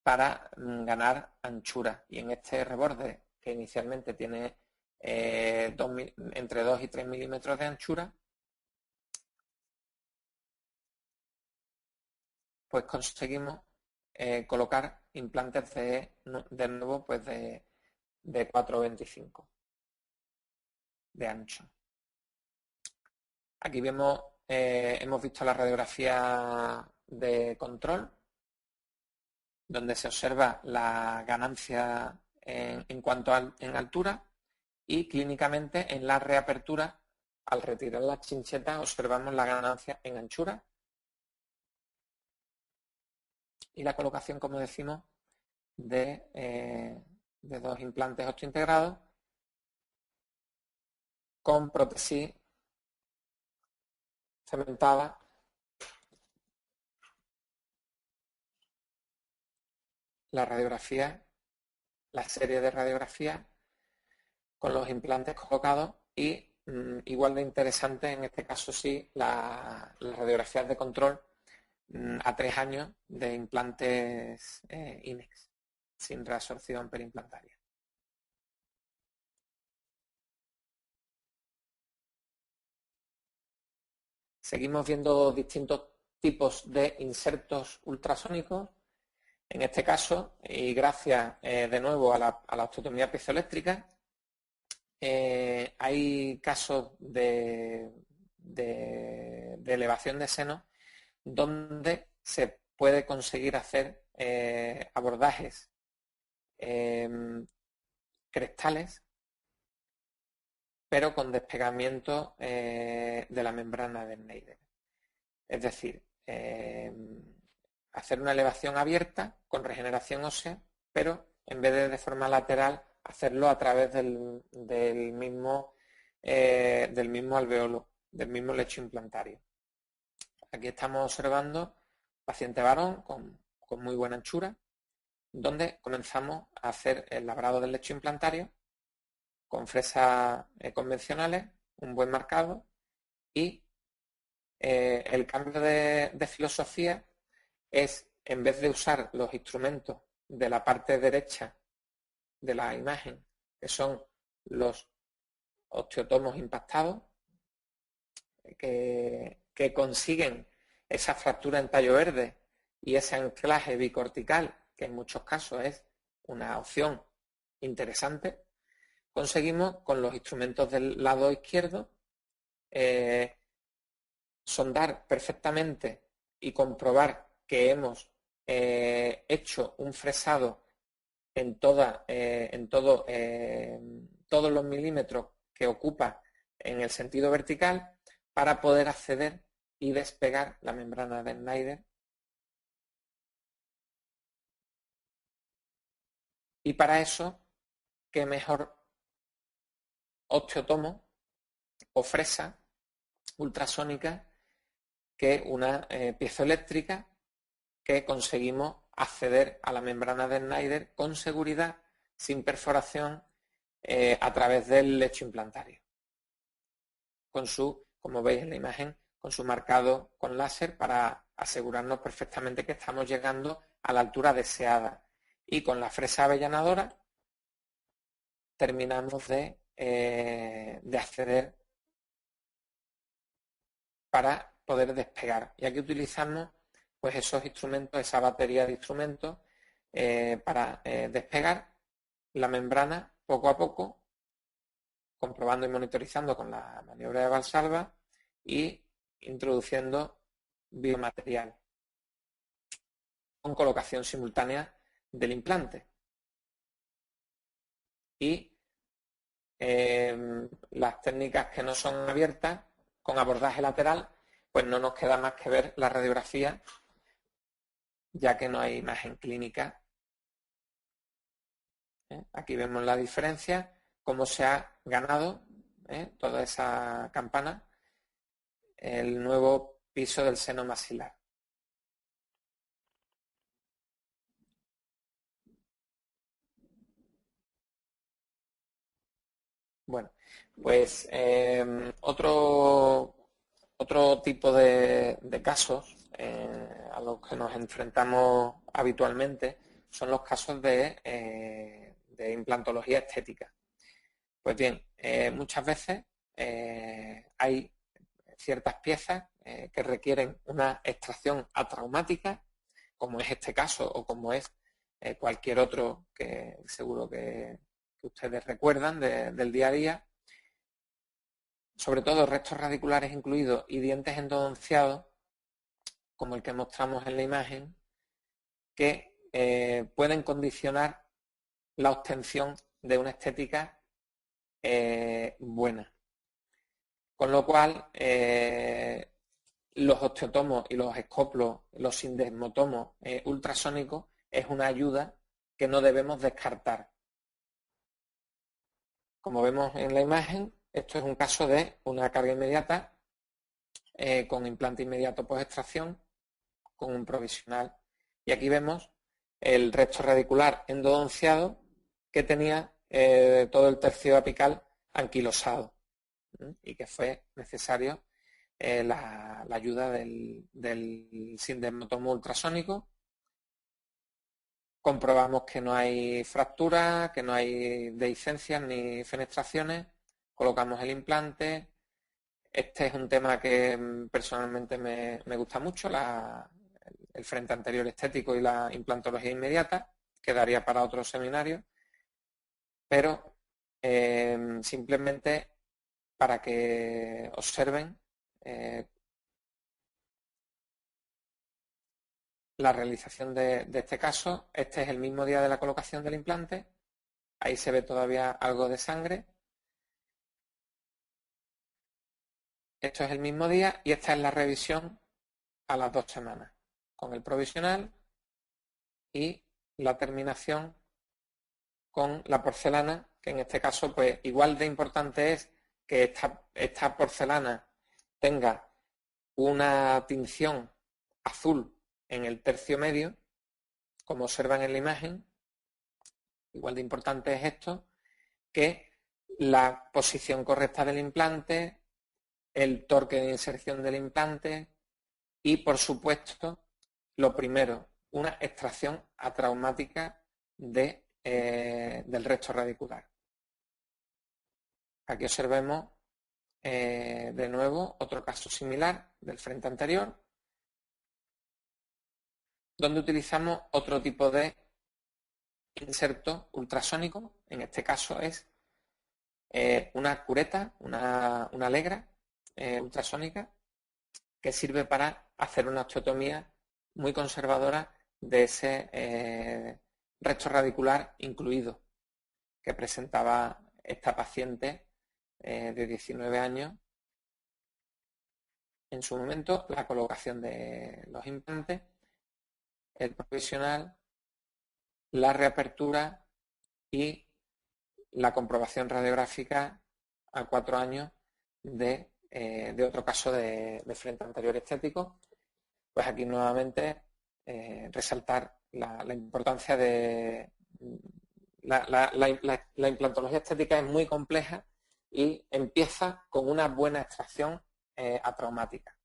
para ganar anchura. Y en este reborde, que inicialmente tiene entre 2 y 3 milímetros de anchura, pues conseguimos colocar implantes de nuevo pues de 4,25 de ancho. Aquí hemos visto la radiografía de control, donde se observa la ganancia en cuanto en altura, y clínicamente en la reapertura, al retirar la chincheta, observamos la ganancia en anchura y la colocación, como decimos, de de 2 implantes osteointegrados con prótesis cementada la radiografía, la serie de radiografías con los implantes colocados y igual de interesante en este caso sí las radiografías de control a 3 años de implantes INEX sin reabsorción perimplantaria. Seguimos viendo distintos tipos de insertos ultrasónicos. En este caso, y gracias de nuevo a la osteotomía piezoeléctrica, hay casos de elevación de seno donde se puede conseguir hacer abordajes crestales, pero con despegamiento de la membrana de Schneider. Es decir, hacer una elevación abierta con regeneración ósea, pero en vez de forma lateral, hacerlo a través del mismo alveolo, del mismo lecho implantario. Aquí estamos observando paciente varón con muy buena anchura, donde comenzamos a hacer el labrado del lecho implantario con fresas convencionales, un buen marcado, y el cambio de filosofía es, en vez de usar los instrumentos de la parte derecha de la imagen, que son los osteotomos impactados, que consiguen esa fractura en tallo verde y ese anclaje bicortical, que en muchos casos es una opción interesante, conseguimos con los instrumentos del lado izquierdo sondar perfectamente y comprobar que hemos hecho un fresado en todos los milímetros que ocupa en el sentido vertical para poder acceder y despegar la membrana de Schneider. Y para eso, ¿qué mejor osteotomo o fresa ultrasónica que una piezoeléctrica que conseguimos acceder a la membrana de Schneider con seguridad, sin perforación, a través del lecho implantario. Con su, como veis en la imagen, con su marcado con láser para asegurarnos perfectamente que estamos llegando a la altura deseada. Y con la fresa avellanadora terminamos de acceder para poder despegar. Y aquí utilizamos pues esos instrumentos, esa batería de instrumentos para despegar la membrana poco a poco, comprobando y monitorizando con la maniobra de Valsalva y introduciendo biomaterial con colocación simultánea del implante. Y las técnicas que no son abiertas, con abordaje lateral, pues no nos queda más que ver la radiografía, ya que no hay imagen clínica. Aquí vemos la diferencia, cómo se ha ganado toda esa campana, el nuevo piso del seno maxilar. Bueno, pues otro tipo de casos a los que nos enfrentamos habitualmente son los casos de implantología estética. Pues bien, muchas veces hay ciertas piezas que requieren una extracción atraumática, como es este caso o como es cualquier otro que seguro que ustedes recuerdan del día a día, sobre todo restos radiculares incluidos y dientes endodonciados, como el que mostramos en la imagen, que pueden condicionar la obtención de una estética buena. Con lo cual, los osteotomos y los escoplos, los sindesmotomos ultrasónicos, es una ayuda que no debemos descartar. Como vemos en la imagen, esto es un caso de una carga inmediata con implante inmediato post-extracción con un provisional. Y aquí vemos el recto radicular endodonciado que tenía todo el tercio apical anquilosado y que fue necesario la ayuda del sindematomo ultrasónico. Comprobamos que no hay fracturas, que no hay dehiscencias ni fenestraciones, colocamos el implante. Este es un tema que personalmente me gusta mucho, el frente anterior estético y la implantología inmediata, quedaría para otro seminario, pero simplemente para que observen la realización de este caso. Este es el mismo día de la colocación del implante, ahí se ve todavía algo de sangre. Esto es el mismo día y esta es la revisión a las 2 semanas, con el provisional y la terminación con la porcelana, que en este caso, pues igual de importante es que esta porcelana tenga una tinción azul en el tercio medio, como observan en la imagen. Igual de importante es esto que la posición correcta del implante, el torque de inserción del implante y, por supuesto, lo primero, una extracción atraumática del recto radicular. Aquí observemos de nuevo otro caso similar del frente anterior, donde utilizamos otro tipo de inserto ultrasónico. En este caso es una cureta, una legra ultrasónica, que sirve para hacer una osteotomía muy conservadora de ese recto radicular incluido que presentaba esta paciente de 19 años. En su momento, la colocación de los implantes, el provisional, la reapertura y la comprobación radiográfica a 4 años de otro caso de frente anterior estético. Pues aquí nuevamente resaltar la importancia de la implantología estética. Es muy compleja y empieza con una buena extracción atraumática.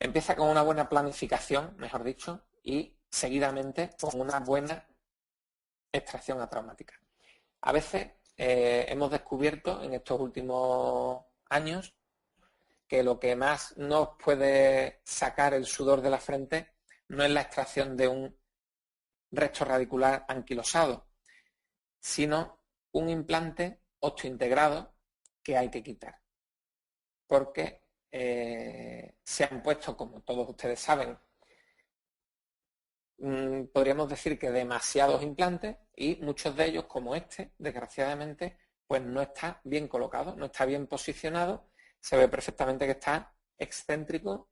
Empieza con una buena planificación, mejor dicho, y seguidamente con una buena extracción atraumática. A veces hemos descubierto en estos últimos años que lo que más nos puede sacar el sudor de la frente no es la extracción de un recto radicular anquilosado, sino un implante osteointegrado que hay que quitar. Porque se han puesto, como todos ustedes saben, podríamos decir que demasiados implantes, y muchos de ellos, como este, desgraciadamente, pues no está bien colocado, no está bien posicionado. Se ve perfectamente que está excéntrico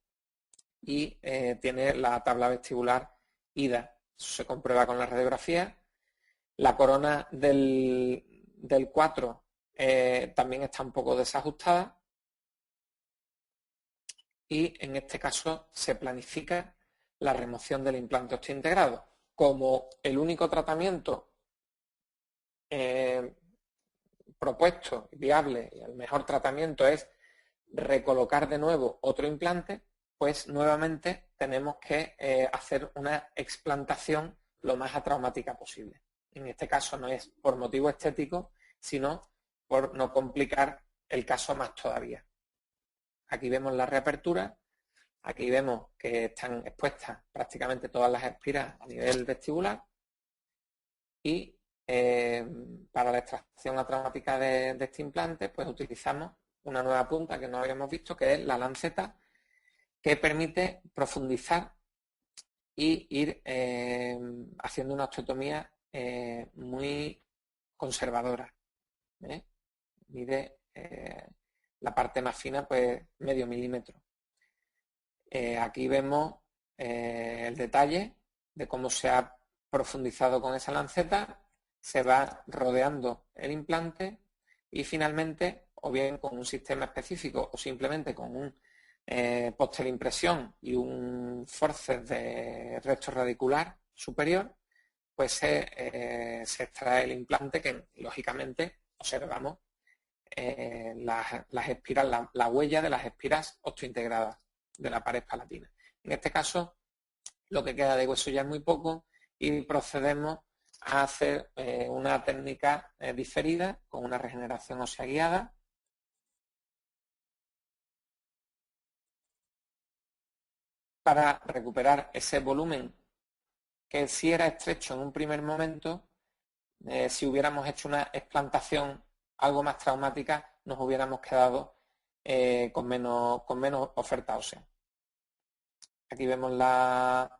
y tiene la tabla vestibular ida. Eso se comprueba con la radiografía. La corona del 4 también está un poco desajustada, y en este caso se planifica la remoción del implante osteointegrado. Como el único tratamiento propuesto, viable, y el mejor tratamiento es recolocar de nuevo otro implante, pues nuevamente tenemos que hacer una explantación lo más atraumática posible. En este caso no es por motivo estético, sino por no complicar el caso más todavía. Aquí vemos la reapertura, aquí vemos que están expuestas prácticamente todas las espiras a nivel vestibular, y para la extracción atraumática de este implante pues utilizamos una nueva punta que no habíamos visto, que es la lanceta, que permite profundizar y ir haciendo una osteotomía muy conservadora. Mide la parte más fina, pues medio milímetro. Aquí vemos el detalle de cómo se ha profundizado con esa lanceta. se va rodeando el implante y finalmente, o bien con un sistema específico o simplemente con un postelimpresión y un forceps de recto radicular superior, pues se extrae el implante que, lógicamente, observamos las espiras, la huella de las espiras osteointegradas de la pared palatina. En este caso, lo que queda de hueso ya es muy poco y procedemos a hacer una técnica diferida con una regeneración ósea guiada. Para recuperar ese volumen que sí era estrecho en un primer momento, si hubiéramos hecho una explantación algo más traumática, nos hubiéramos quedado con menos oferta ósea. Aquí vemos la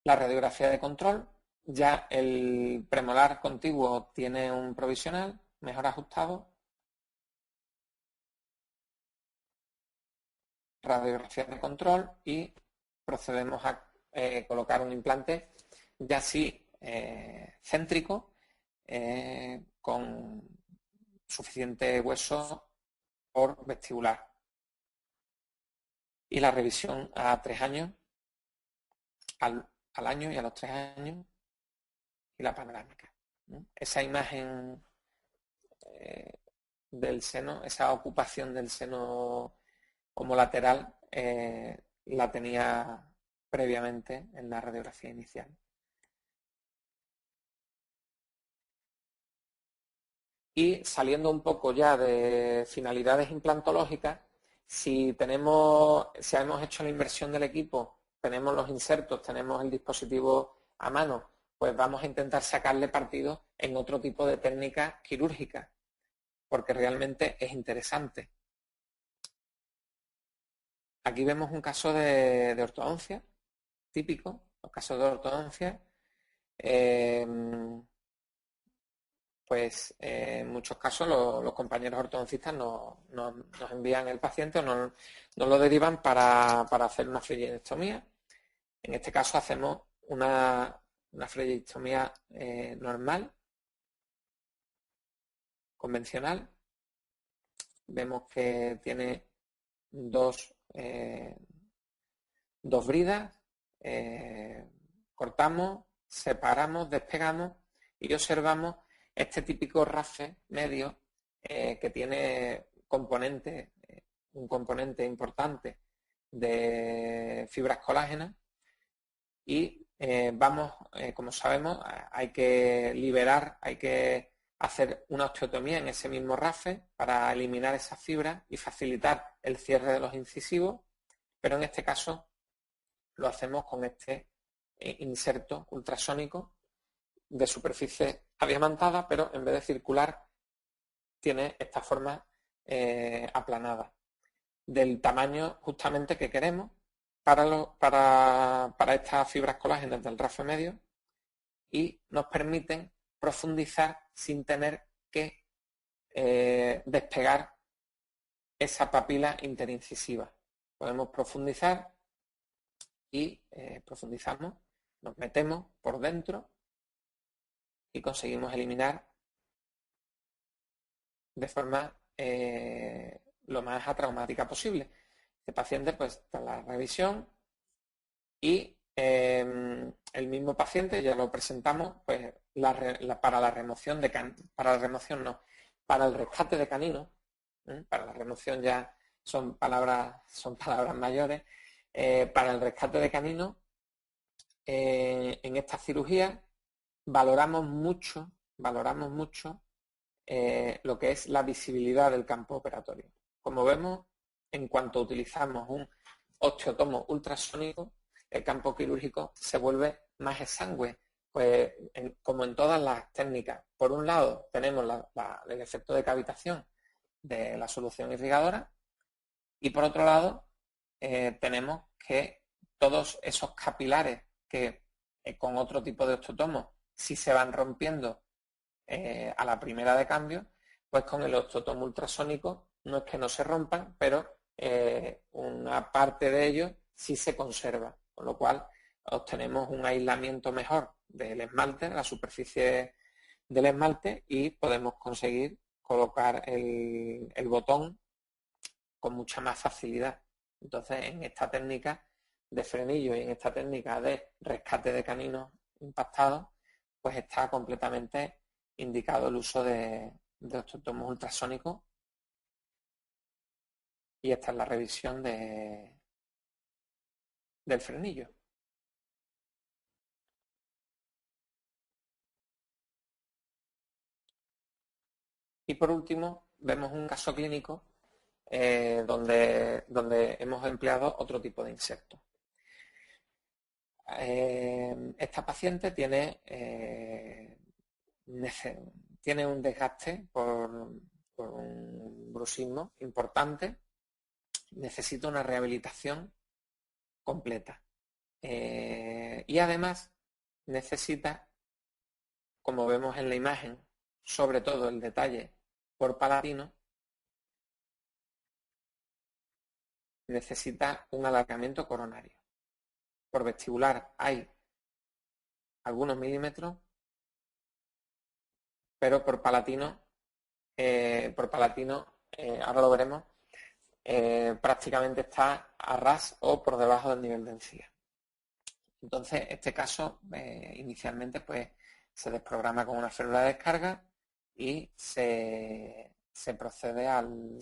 radiografía de control. Ya el premolar contiguo tiene un provisional mejor ajustado. Radiografía de control y procedemos a colocar un implante ya sí céntrico con suficiente hueso por vestibular. Y la revisión a 3 años, al año y a los 3 años, y la panorámica. Esa imagen del seno, esa ocupación del seno como lateral, la tenía previamente en la radiografía inicial. Y saliendo un poco ya de finalidades implantológicas, si hemos hecho la inversión del equipo, tenemos los insertos, tenemos el dispositivo a mano, pues vamos a intentar sacarle partido en otro tipo de técnicas quirúrgicas, porque realmente es interesante. Aquí vemos un caso de ortodoncia, típico, los casos de ortodoncia. Pues en muchos casos los compañeros ortodoncistas nos envían el paciente o nos lo derivan para hacer una fleboidectomía. En este caso hacemos una fleboidectomía normal, convencional. Vemos que tiene dos bridas, cortamos, separamos, despegamos y observamos este típico rafe medio que tiene un componente importante de fibras colágenas y como sabemos, hay que liberar, hay que hacer una osteotomía en ese mismo rafe para eliminar esas fibras y facilitar el cierre de los incisivos, pero en este caso lo hacemos con este inserto ultrasónico de superficie adiamantada, pero en vez de circular tiene esta forma aplanada, del tamaño justamente que queremos para estas fibras colágenas del rafe medio y nos permiten profundizar sin tener que despegar esa papila interincisiva. Podemos profundizar y profundizamos, nos metemos por dentro y conseguimos eliminar de forma lo más atraumática posible. Este paciente, pues, tras la revisión y el mismo paciente, ya lo presentamos, pues, para la remoción para el rescate de canino, para la remoción ya son palabras mayores, para el rescate de canino, en esta cirugía valoramos mucho lo que es la visibilidad del campo operatorio. Como vemos, en cuanto utilizamos un osteotomo ultrasónico, el campo quirúrgico se vuelve más exangüe, pues como en todas las técnicas. Por un lado tenemos el efecto de cavitación de la solución irrigadora y por otro lado tenemos que todos esos capilares que con otro tipo de osteotomo si se van rompiendo a la primera de cambio, pues con el osteotomo ultrasónico no es que no se rompan, pero una parte de ellos sí se conserva, con lo cual obtenemos un aislamiento mejor del esmalte, de la superficie del esmalte, y podemos conseguir colocar el botón con mucha más facilidad. Entonces, en esta técnica de frenillo y en esta técnica de rescate de caninos impactados, pues está completamente indicado el uso de osteotomos ultrasónicos. Y esta es la revisión del frenillo. Y por último, vemos un caso clínico donde hemos empleado otro tipo de insecto. Esta paciente tiene un desgaste por un bruxismo importante, necesita una rehabilitación completa. Y además necesita, como vemos en la imagen, sobre todo el detalle por palatino, necesita un alargamiento coronario. Por vestibular hay algunos milímetros, pero por palatino, ahora lo veremos, prácticamente está a ras o por debajo del nivel de encía. Entonces, este caso inicialmente pues se desprograma con una férula de descarga y se procede al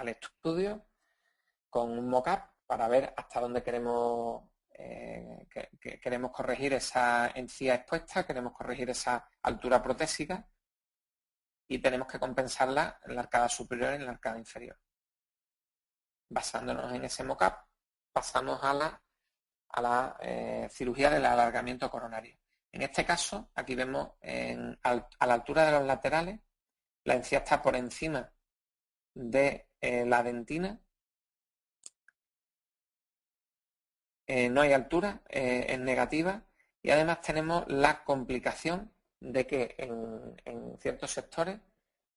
estudio con un mock-up para ver hasta dónde queremos corregir esa encía expuesta, queremos corregir esa altura protésica y tenemos que compensarla en la arcada superior y en la arcada inferior. Basándonos en ese mock-up, pasamos a la cirugía del alargamiento coronario. En este caso, aquí vemos a la altura de los laterales, la encía está por encima de la dentina, no hay altura, es negativa, y además tenemos la complicación de que en ciertos sectores,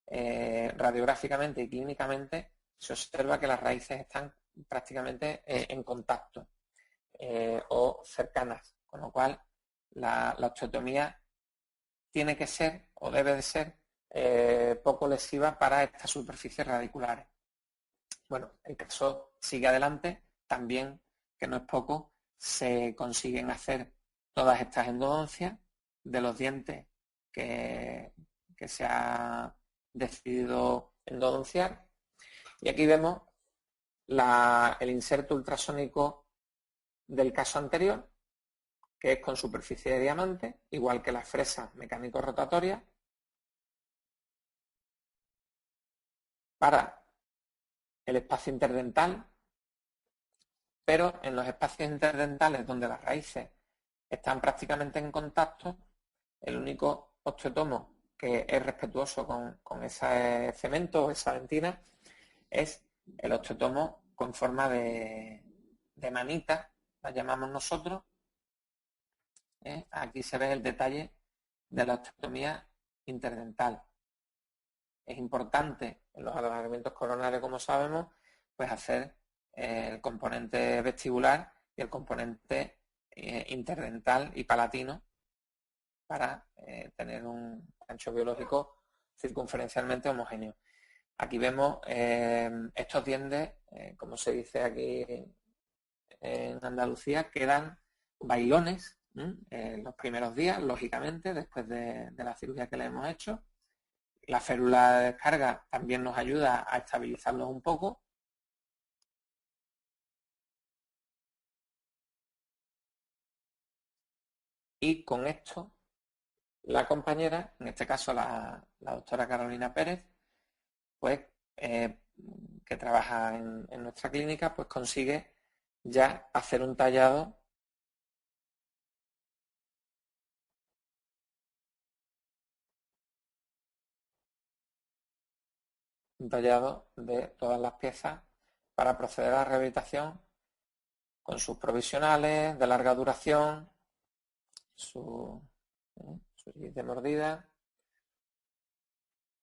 radiográficamente y clínicamente, se observa que las raíces están prácticamente en contacto o cercanas, con lo cual la osteotomía tiene que ser o debe de ser poco lesiva para estas superficies radiculares. Bueno, el caso sigue adelante, también, que no es poco, se consiguen hacer todas estas endodoncias de los dientes que se ha decidido endodonciar. Y aquí vemos el inserto ultrasónico del caso anterior, que es con superficie de diamante, igual que las fresas mecánico-rotatorias, para el espacio interdental, pero en los espacios interdentales donde las raíces están prácticamente en contacto, el único osteotomo que es respetuoso con ese cemento o esa dentina es el osteotomo con forma de manita, la llamamos nosotros. Aquí se ve el detalle de la osteotomía interdental. Es importante en los alargamientos coronarios, como sabemos, pues hacer el componente vestibular y el componente interdental y palatino para tener un ancho biológico circunferencialmente homogéneo. Aquí vemos estos dientes, como se dice aquí en Andalucía, quedan bailones en los primeros días, lógicamente, después de la cirugía que le hemos hecho. La férula de descarga también nos ayuda a estabilizarlos un poco. Y con esto, la compañera, en este caso la doctora Carolina Pérez, pues que trabaja en nuestra clínica, pues consigue ya hacer un tallado de todas las piezas para proceder a la rehabilitación con sus provisionales de larga duración, su de mordida.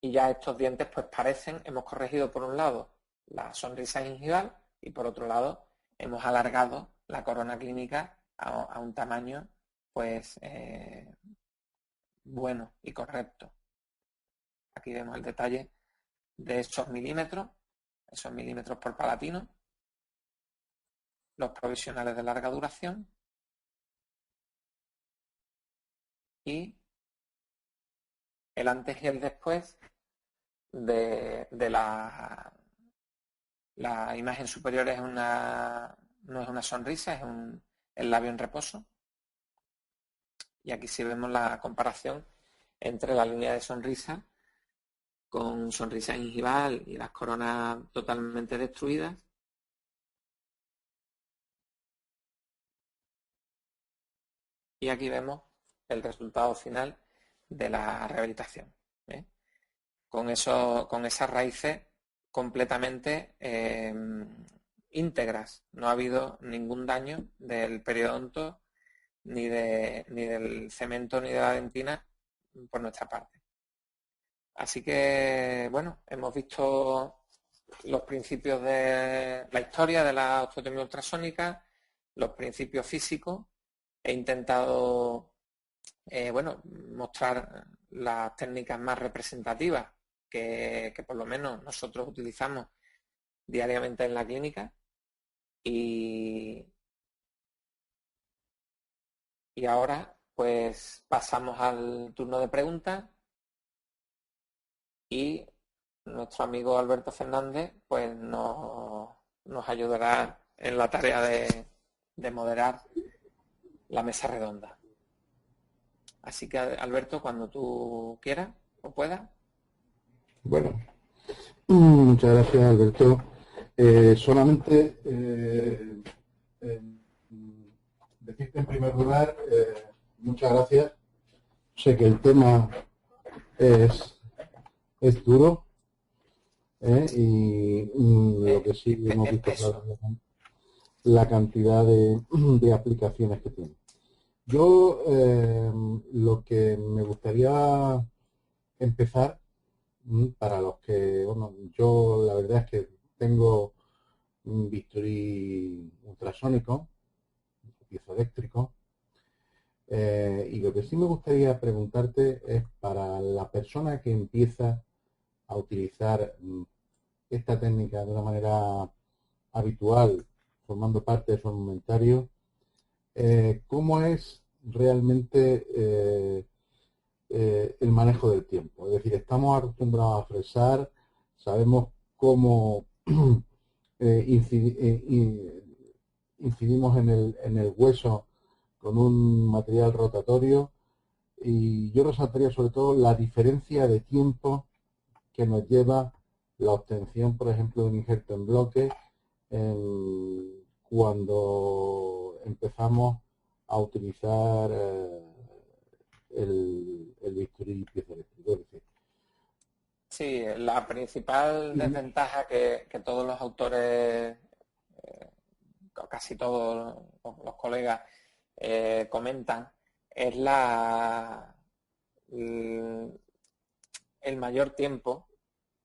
Y ya estos dientes pues parecen, hemos corregido por un lado la sonrisa gingival, y por otro lado hemos alargado la corona clínica a un tamaño pues bueno y correcto. Aquí vemos el detalle de esos milímetros por palatino, los provisionales de larga duración y el antes y el después de la imagen superior. No es una sonrisa, es el labio en reposo. Y aquí sí vemos la comparación entre la línea de sonrisa con sonrisa gingival y las coronas totalmente destruidas. Y aquí vemos el resultado final de la rehabilitación, ¿eh? Con esas raíces completamente íntegras. No ha habido ningún daño del periodonto, ni del cemento, ni de la dentina por nuestra parte. Así que, bueno, hemos visto los principios de la historia de la osteotomía ultrasónica, los principios físicos. He intentado, mostrar las técnicas más representativas que por lo menos nosotros utilizamos diariamente en la clínica. Y ahora, pues, pasamos al turno de preguntas y nuestro amigo Alberto Fernández pues nos ayudará en la tarea de moderar la mesa redonda. Así que, Alberto, cuando tú quieras o puedas. Bueno, muchas gracias, Alberto. Solamente decirte en primer lugar, muchas gracias. Sé que el tema es duro, y lo que sí hemos visto claro, la cantidad de aplicaciones que tiene. Yo lo que me gustaría empezar, para los que, bueno, yo la verdad es que tengo un bisturí ultrasónico, piezoeléctrico, y lo que sí me gustaría preguntarte es para la persona que empieza a utilizar esta técnica de una manera habitual, formando parte de su armamentario, ¿cómo es realmente el manejo del tiempo? Es decir, estamos acostumbrados a fresar, sabemos cómo incidimos en el hueso con un material rotatorio, y yo resaltaría sobre todo la diferencia de tiempo que nos lleva la obtención, por ejemplo, de un injerto en bloque cuando empezamos a utilizar el bisturí piezoeléctrico. Es decir, Sí, la principal desventaja que todos los autores, casi todos los colegas comentan, es el mayor tiempo,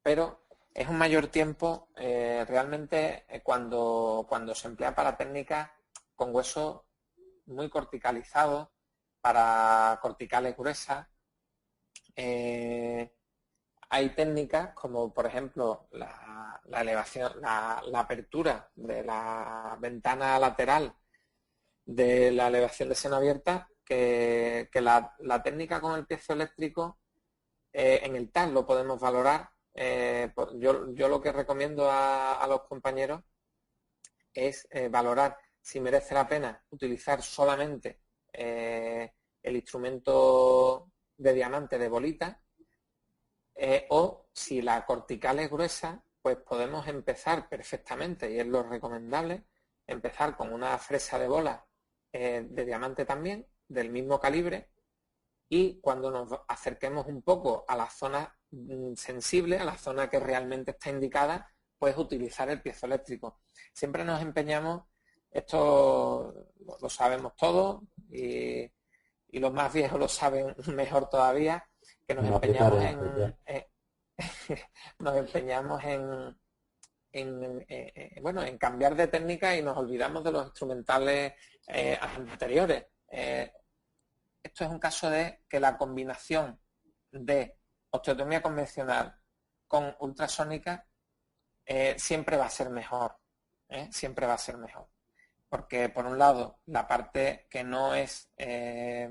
pero es un mayor tiempo realmente cuando se emplea para técnicas con hueso muy corticalizado, para corticales gruesas. Hay técnicas como, por ejemplo, la elevación, la apertura de la ventana lateral de la elevación de seno abierta, que la técnica con el piezoeléctrico en el TAC lo podemos valorar. Yo lo que recomiendo a los compañeros es valorar si merece la pena utilizar solamente el instrumento de diamante de bolita, o si la cortical es gruesa, pues podemos empezar perfectamente, y es lo recomendable, empezar con una fresa de bola de diamante también, del mismo calibre, y cuando nos acerquemos un poco a la zona sensible, a la zona que realmente está indicada, pues utilizar el piezoeléctrico. Siempre nos empeñamos, esto lo sabemos todos, y los más viejos lo saben mejor todavía, que nos empeñamos en cambiar de técnica y nos olvidamos de los instrumentales anteriores. Esto es un caso de que la combinación de osteotomía convencional con ultrasónica siempre va a ser mejor, siempre va a ser mejor. Porque por un lado, la parte que no es que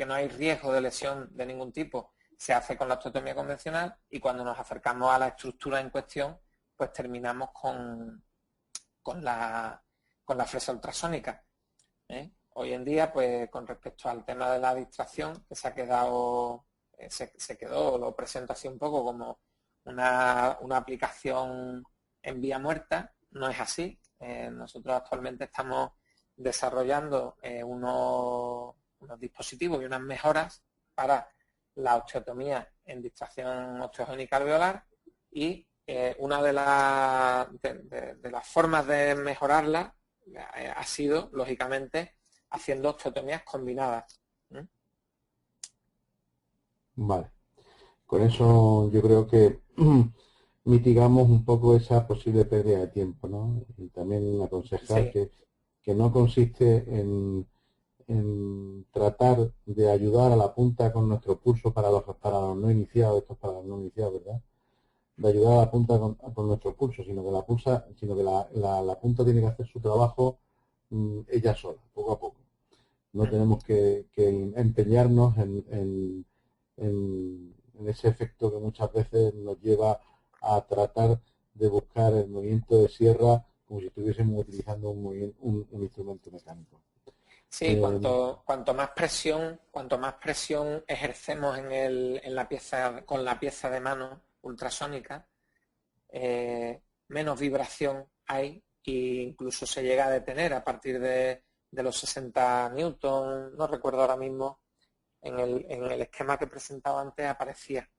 no hay riesgo de lesión de ningún tipo se hace con la osteotomía convencional, y cuando nos acercamos a la estructura en cuestión, pues terminamos con la fresa ultrasónica. Hoy en día, pues con respecto al tema de la distracción, que se ha quedado, se quedó, lo presento así un poco como una aplicación en vía muerta, no es así. Nosotros actualmente estamos desarrollando unos dispositivos y unas mejoras para la osteotomía en distracción osteogénica alveolar, y una de las formas de mejorarla ha sido, lógicamente, haciendo osteotomías combinadas. Vale. Con eso yo creo que mitigamos un poco esa posible pérdida de tiempo, ¿no? Y también aconsejar Sí. que no consiste en tratar de ayudar a la punta con nuestro pulso para los no iniciados, esto es para los no iniciados, ¿verdad? De ayudar a la punta con nuestro pulso, sino que la punta tiene que hacer su trabajo ella sola, poco a poco. No tenemos que empeñarnos en ese efecto que muchas veces nos lleva a tratar de buscar el movimiento de sierra como si estuviésemos utilizando un instrumento mecánico. Sí, cuanto más presión ejercemos en la pieza, con la pieza de mano ultrasónica, menos vibración hay, e incluso se llega a detener a partir de los 60 newton, no recuerdo ahora mismo, en el esquema que presentaba antes aparecía.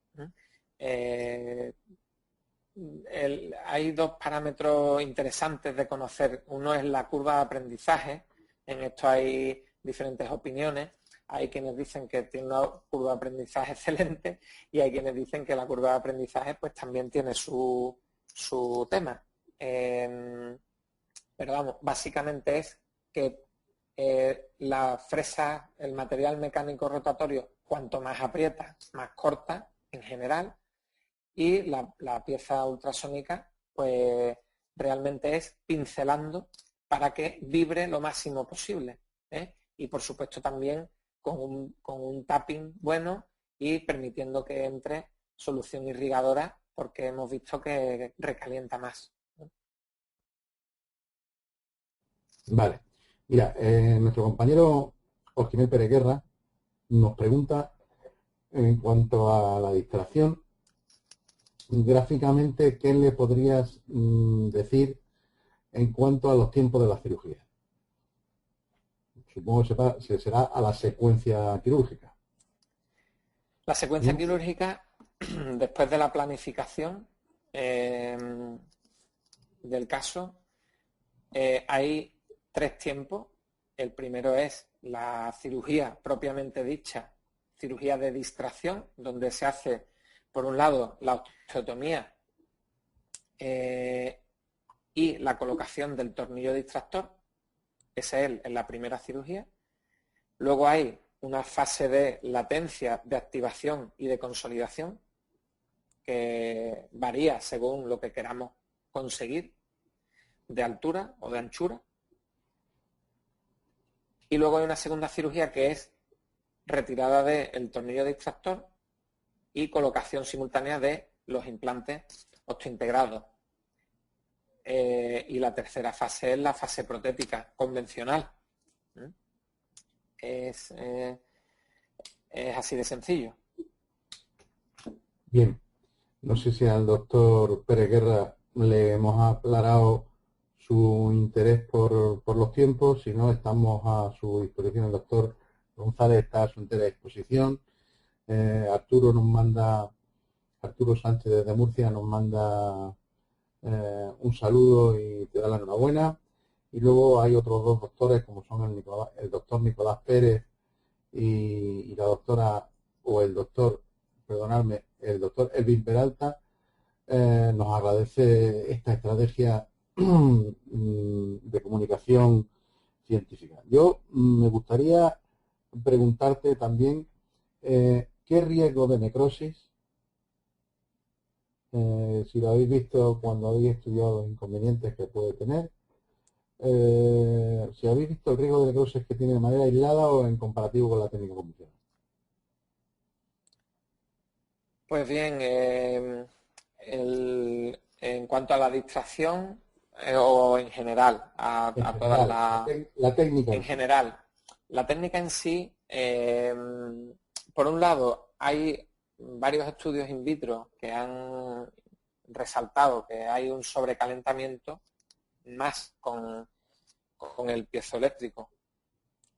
Hay dos parámetros interesantes de conocer. Uno es la curva de aprendizaje. En esto hay diferentes opiniones. Hay quienes dicen que tiene una curva de aprendizaje excelente, y hay quienes dicen que la curva de aprendizaje pues también tiene su tema. Pero vamos, básicamente es que la fresa, el material mecánico rotatorio, cuanto más aprieta, más corta en general, y la pieza ultrasónica pues realmente es pincelando para que vibre lo máximo posible, y por supuesto también con un tapping bueno y permitiendo que entre solución irrigadora, porque hemos visto que recalienta más. Vale. Mira, nuestro compañero Osquimel Pérez Guerra nos pregunta en cuanto a la distracción, gráficamente, ¿qué le podrías decir en cuanto a los tiempos de la cirugía? Supongo que será a la secuencia quirúrgica. La secuencia quirúrgica, después de la planificación del caso, hay 3 tiempos. El primero es la cirugía propiamente dicha, cirugía de distracción, donde se hace, por un lado, la osteotomía y la colocación del tornillo distractor. Ese es en la primera cirugía. Luego hay una fase de latencia, de activación y de consolidación, que varía según lo que queramos conseguir, de altura o de anchura. Y luego hay una segunda cirugía que es retirada del tornillo distractor y colocación simultánea de los implantes osteointegrados. Y la tercera fase es la fase protética convencional. Es así de sencillo. Bien, no sé si al doctor Pérez Guerra le hemos aclarado su interés por los tiempos. Si no, estamos a su disposición. El doctor González está a su entera disposición. Arturo Sánchez desde Murcia nos manda un saludo y te da la enhorabuena. Y luego hay otros 2 doctores, como son el doctor Nicolás Pérez y la doctora, o el doctor, perdonadme, el doctor Elvin Peralta, nos agradece esta estrategia de comunicación científica. Yo me gustaría preguntarte también qué riesgo de necrosis, si lo habéis visto cuando habéis estudiado los inconvenientes que puede tener, si habéis visto el riesgo de necrosis que tiene de manera aislada o en comparativo con la técnica convencional. Pues bien, en cuanto a la distracción o en general, En a todas general, las... la técnica En en sí. general, la técnica en sí, por un lado, hay varios estudios in vitro que han resaltado que hay un sobrecalentamiento más con el piezoeléctrico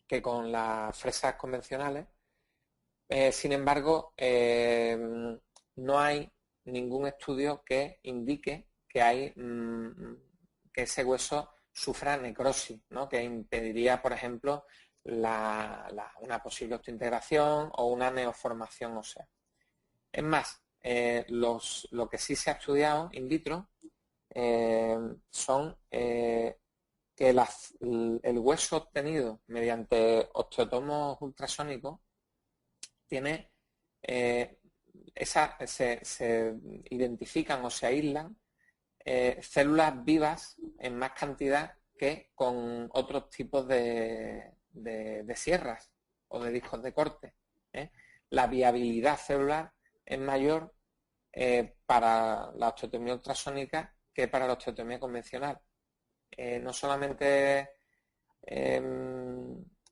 que con las fresas convencionales. Sin embargo, no hay ningún estudio que indique que que ese hueso sufra necrosis, ¿no? Que impediría, por ejemplo, una posible osteointegración o una neoformación ósea. Es más, lo que sí se ha estudiado in vitro son que el hueso obtenido mediante osteotomos ultrasónicos tiene se identifican o se aíslan células vivas en más cantidad que con otros tipos de sierras o de discos de corte. La viabilidad celular es mayor para la osteotomía ultrasónica que para la osteotomía convencional. No solamente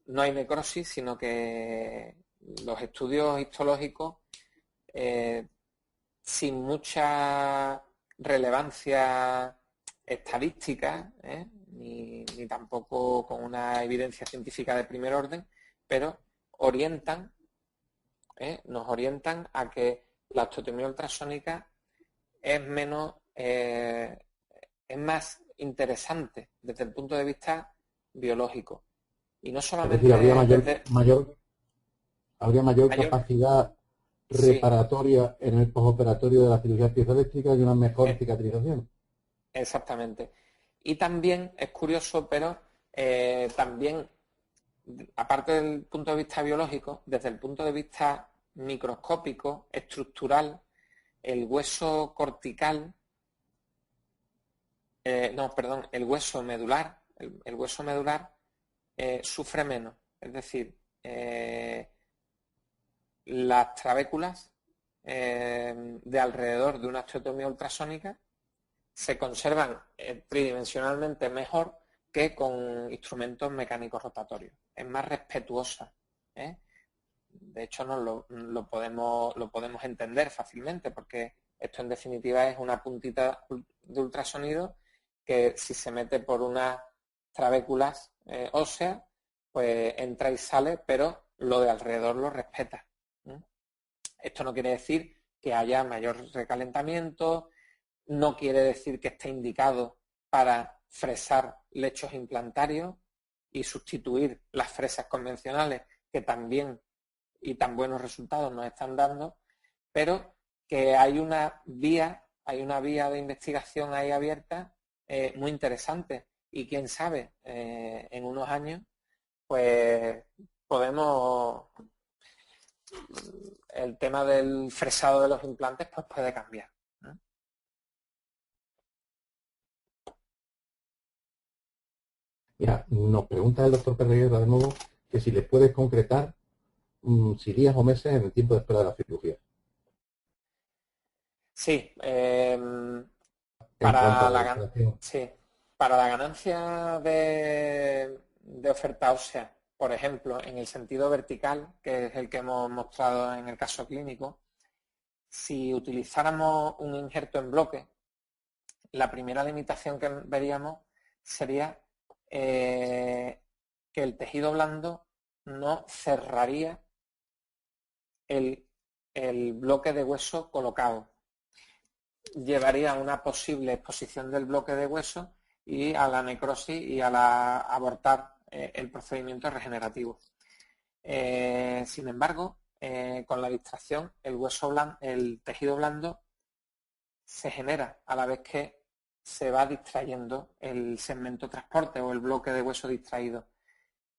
no hay necrosis, sino que los estudios histológicos, sin mucha relevancia estadística, ni tampoco con una evidencia científica de primer orden, pero nos orientan a que la osteotomía ultrasónica es más interesante desde el punto de vista biológico. Y no Es decir, solamente desde habría mayor mayor, capacidad sí, reparatoria en el postoperatorio de la cirugía piezoeléctrica y una mejor eh, cicatrización. exactamente. Y también es curioso, pero también, aparte del punto de vista biológico, desde el punto de vista microscópico, estructural, el hueso cortical, no, perdón, el hueso medular sufre menos. Es decir, las trabéculas de alrededor de una osteotomía ultrasónica se conservan tridimensionalmente mejor que con instrumentos mecánicos rotatorios. Es más respetuosa. ¿eh? De hecho, lo podemos entender fácilmente porque esto en definitiva es una puntita de ultrasonido que si se mete por unas trabéculas óseas, pues entra y sale, pero lo de alrededor lo respeta. Esto no quiere decir que haya mayor recalentamiento, no quiere decir que esté indicado para fresar lechos implantarios y sustituir las fresas convencionales que también y tan buenos resultados nos están dando, pero que hay una vía de investigación ahí abierta muy interesante y quién sabe, en unos años, pues podemos, el tema del fresado de los implantes pues puede cambiar. Mira, nos pregunta el doctor Perreguera de nuevo que si les puedes concretar si días o meses en el tiempo de espera de la cirugía. Sí, En cuanto a la para distracción. sí, para la ganancia de oferta ósea, por ejemplo, en el sentido vertical, que es el que hemos mostrado en el caso clínico, si utilizáramos un injerto en bloque, la primera limitación que veríamos sería que el tejido blando no cerraría el, el bloque de hueso colocado. Llevaría a una posible exposición del bloque de hueso y a la necrosis y a abortar el procedimiento regenerativo. Sin embargo, con la distracción, el tejido blando se genera a la vez que se va distrayendo el segmento transporte o el bloque de hueso distraído.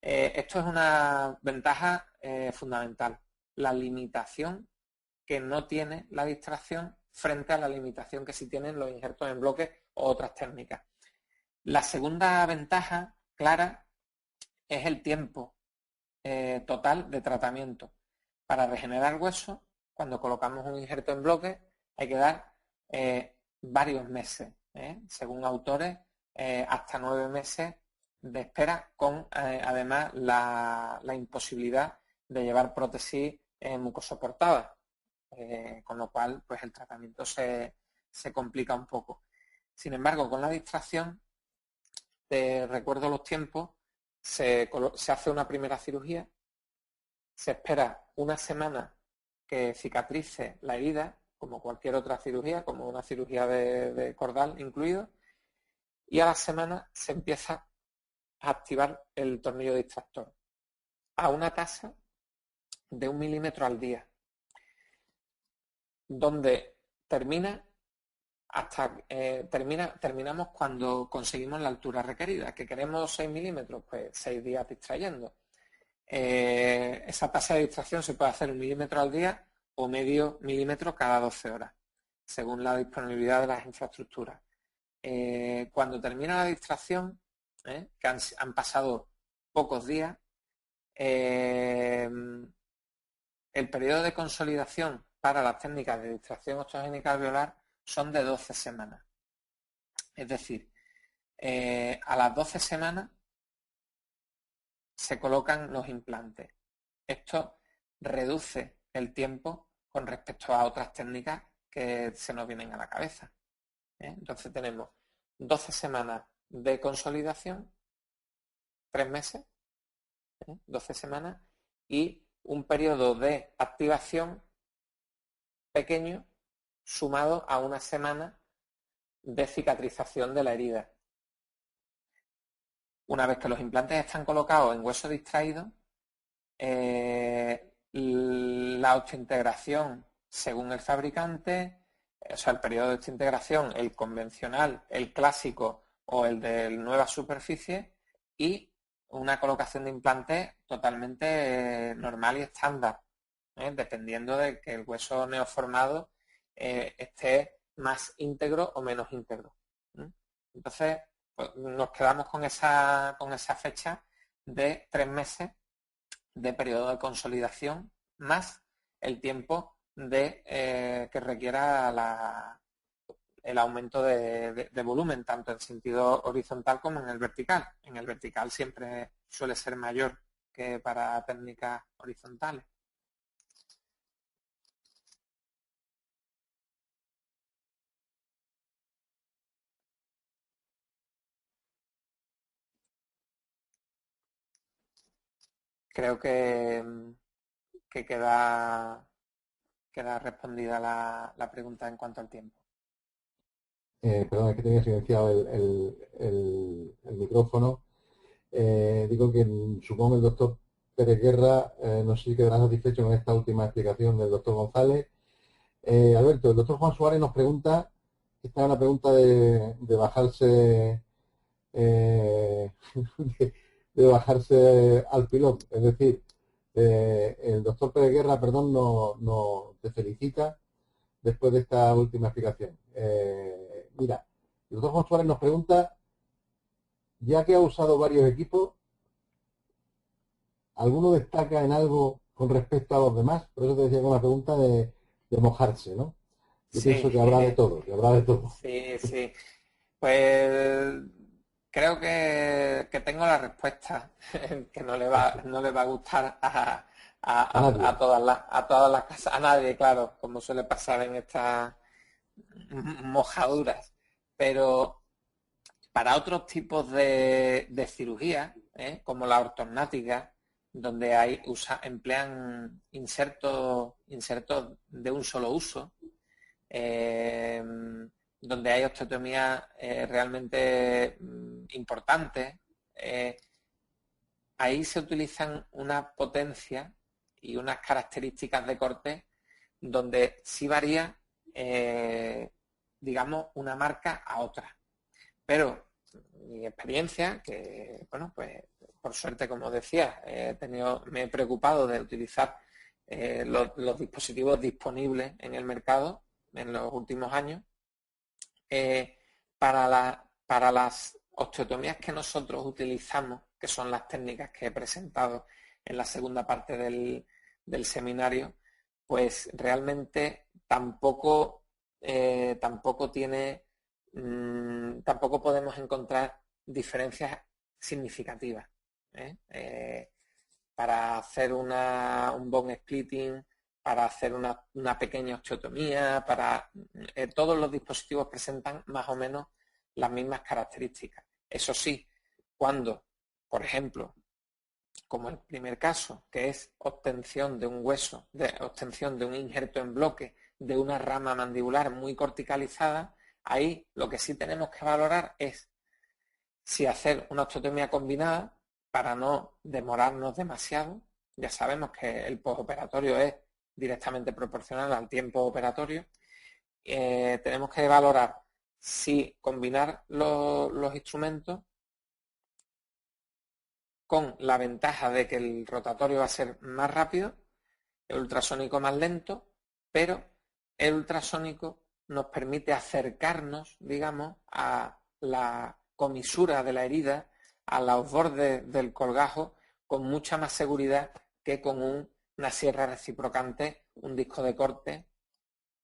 Esto es una ventaja fundamental, la limitación que no tiene la distracción frente a la limitación que sí tienen los injertos en bloque o otras técnicas. La segunda ventaja clara es el tiempo total de tratamiento. Para regenerar hueso, cuando colocamos un injerto en bloque, hay que dar varios meses, según autores, hasta 9 meses de espera, con además la imposibilidad de llevar prótesis mucosoportadas, con lo cual pues el tratamiento se complica un poco. Sin embargo, con la distracción, recuerdo los tiempos, se hace una primera cirugía, se espera una semana que cicatrice la herida, como cualquier otra cirugía, como una cirugía de cordal incluido, y a la semana se empieza a activar el tornillo distractor a una tasa de 1 milímetro al día, donde terminamos cuando conseguimos la altura requerida. ¿Que queremos 6 milímetros? Pues 6 días distrayendo. Esa tasa de distracción se puede hacer 1 milímetro al día o medio milímetro cada 12 horas, según la disponibilidad de las infraestructuras. Cuando termina la distracción, que han pasado pocos días, el periodo de consolidación para las técnicas de distracción osteogénica alveolar son de 12 semanas. Es decir, a las 12 semanas se colocan los implantes. Esto reduce el tiempo con respecto a otras técnicas que se nos vienen a la cabeza. Entonces tenemos 12 semanas de consolidación, 3 meses, 12 semanas, y un periodo de activación pequeño sumado a una semana de cicatrización de la herida. Una vez que los implantes están colocados en hueso distraído, la osteointegración según el fabricante, o sea, el periodo de osteointegración, el convencional, el clásico o el de nueva superficie, y una colocación de implantes totalmente normal y estándar, dependiendo de que el hueso neoformado esté más íntegro o menos íntegro. Entonces, pues, nos quedamos con esa fecha de 3 meses de periodo de consolidación más el tiempo que requiera el aumento de volumen, tanto en sentido horizontal como en el vertical. En el vertical siempre suele ser mayor que para técnicas horizontales. Creo que queda respondida la pregunta en cuanto al tiempo. Perdón, es que tenía silenciado el micrófono. Digo que supongo que el doctor Pérez Guerra, no sé si quedará satisfecho con esta última explicación del doctor González. Alberto, el doctor Juan Suárez nos pregunta, esta es una pregunta de bajarse de bajarse al piloto. Es decir, el doctor Pérez Guerra, perdón, no te felicita después de esta última explicación. Mira, el doctor Juan Suárez nos pregunta, ya que ha usado varios equipos, ¿alguno destaca en algo con respecto a los demás? Por eso te decía que una pregunta de mojarse, ¿no? Yo pienso que habrá de todo, Sí, sí. Pues creo que tengo la respuesta, que no le va a gustar a todas las casas, a nadie, claro, como suele pasar en estas mojaduras. Pero para otros tipos de cirugía, como la ortognática, donde emplean insertos de un solo uso, donde hay osteotomía realmente importante, ahí se utilizan una potencia y unas características de corte donde sí varía digamos, una marca a otra. Pero mi experiencia, que, bueno, pues por suerte, como decía, me he preocupado de utilizar los dispositivos disponibles en el mercado en los últimos años. Para las osteotomías que nosotros utilizamos, que son las técnicas que he presentado en la segunda parte del seminario, pues realmente tampoco tampoco podemos encontrar diferencias significativas. Para hacer un bone splitting, para hacer una pequeña osteotomía, todos los dispositivos presentan más o menos las mismas características. Eso sí, cuando, por ejemplo, como el primer caso, que es obtención de un hueso, obtención de un injerto en bloque de una rama mandibular muy corticalizada, ahí lo que sí tenemos que valorar es si hacer una osteotomía combinada para no demorarnos demasiado. Ya sabemos que el postoperatorio es directamente proporcional al tiempo operatorio. Tenemos que valorar si combinar los instrumentos con la ventaja de que el rotatorio va a ser más rápido, el ultrasónico más lento, pero el ultrasónico nos permite acercarnos, digamos, a la comisura de la herida, a los bordes del colgajo, con mucha más seguridad que con una sierra reciprocante, un disco de corte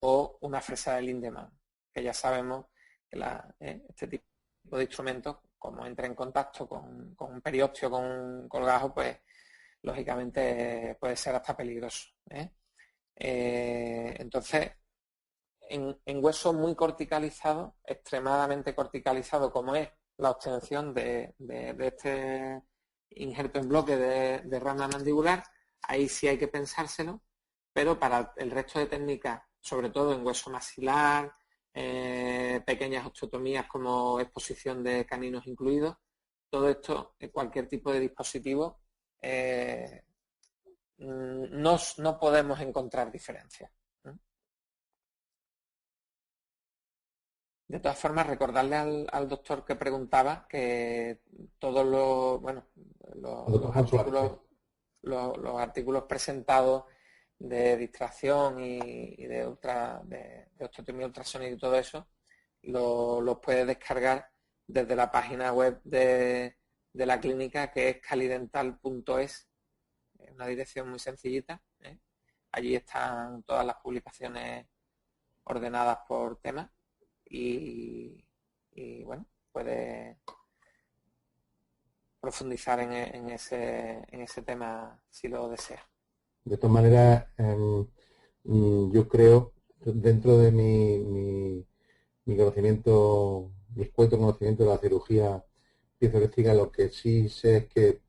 o una fresa de Lindemann, que ya sabemos que este tipo de instrumentos, como entra en contacto con un periósteo, con un colgajo, pues lógicamente puede ser hasta peligroso. Entonces, en huesos muy corticalizados, extremadamente corticalizados, como es la obtención de este injerto en bloque de rama mandibular, ahí sí hay que pensárselo, pero para el resto de técnicas, sobre todo en hueso maxilar, pequeñas osteotomías como exposición de caninos incluidos, todo esto, cualquier tipo de dispositivo, no podemos encontrar diferencias. De todas formas, recordarle al doctor que preguntaba que todos los artículos presentados de distracción y de osteotomía ultrasónica y todo eso, los puede descargar desde la página web de la clínica, que es calidental.es, una dirección muy sencillita. Allí están todas las publicaciones ordenadas por temas y bueno, puede profundizar en ese tema si lo desea. De todas maneras, yo creo, dentro de mi conocimiento, mi escueto conocimiento de la cirugía piezoeléctrica, lo que sí sé es que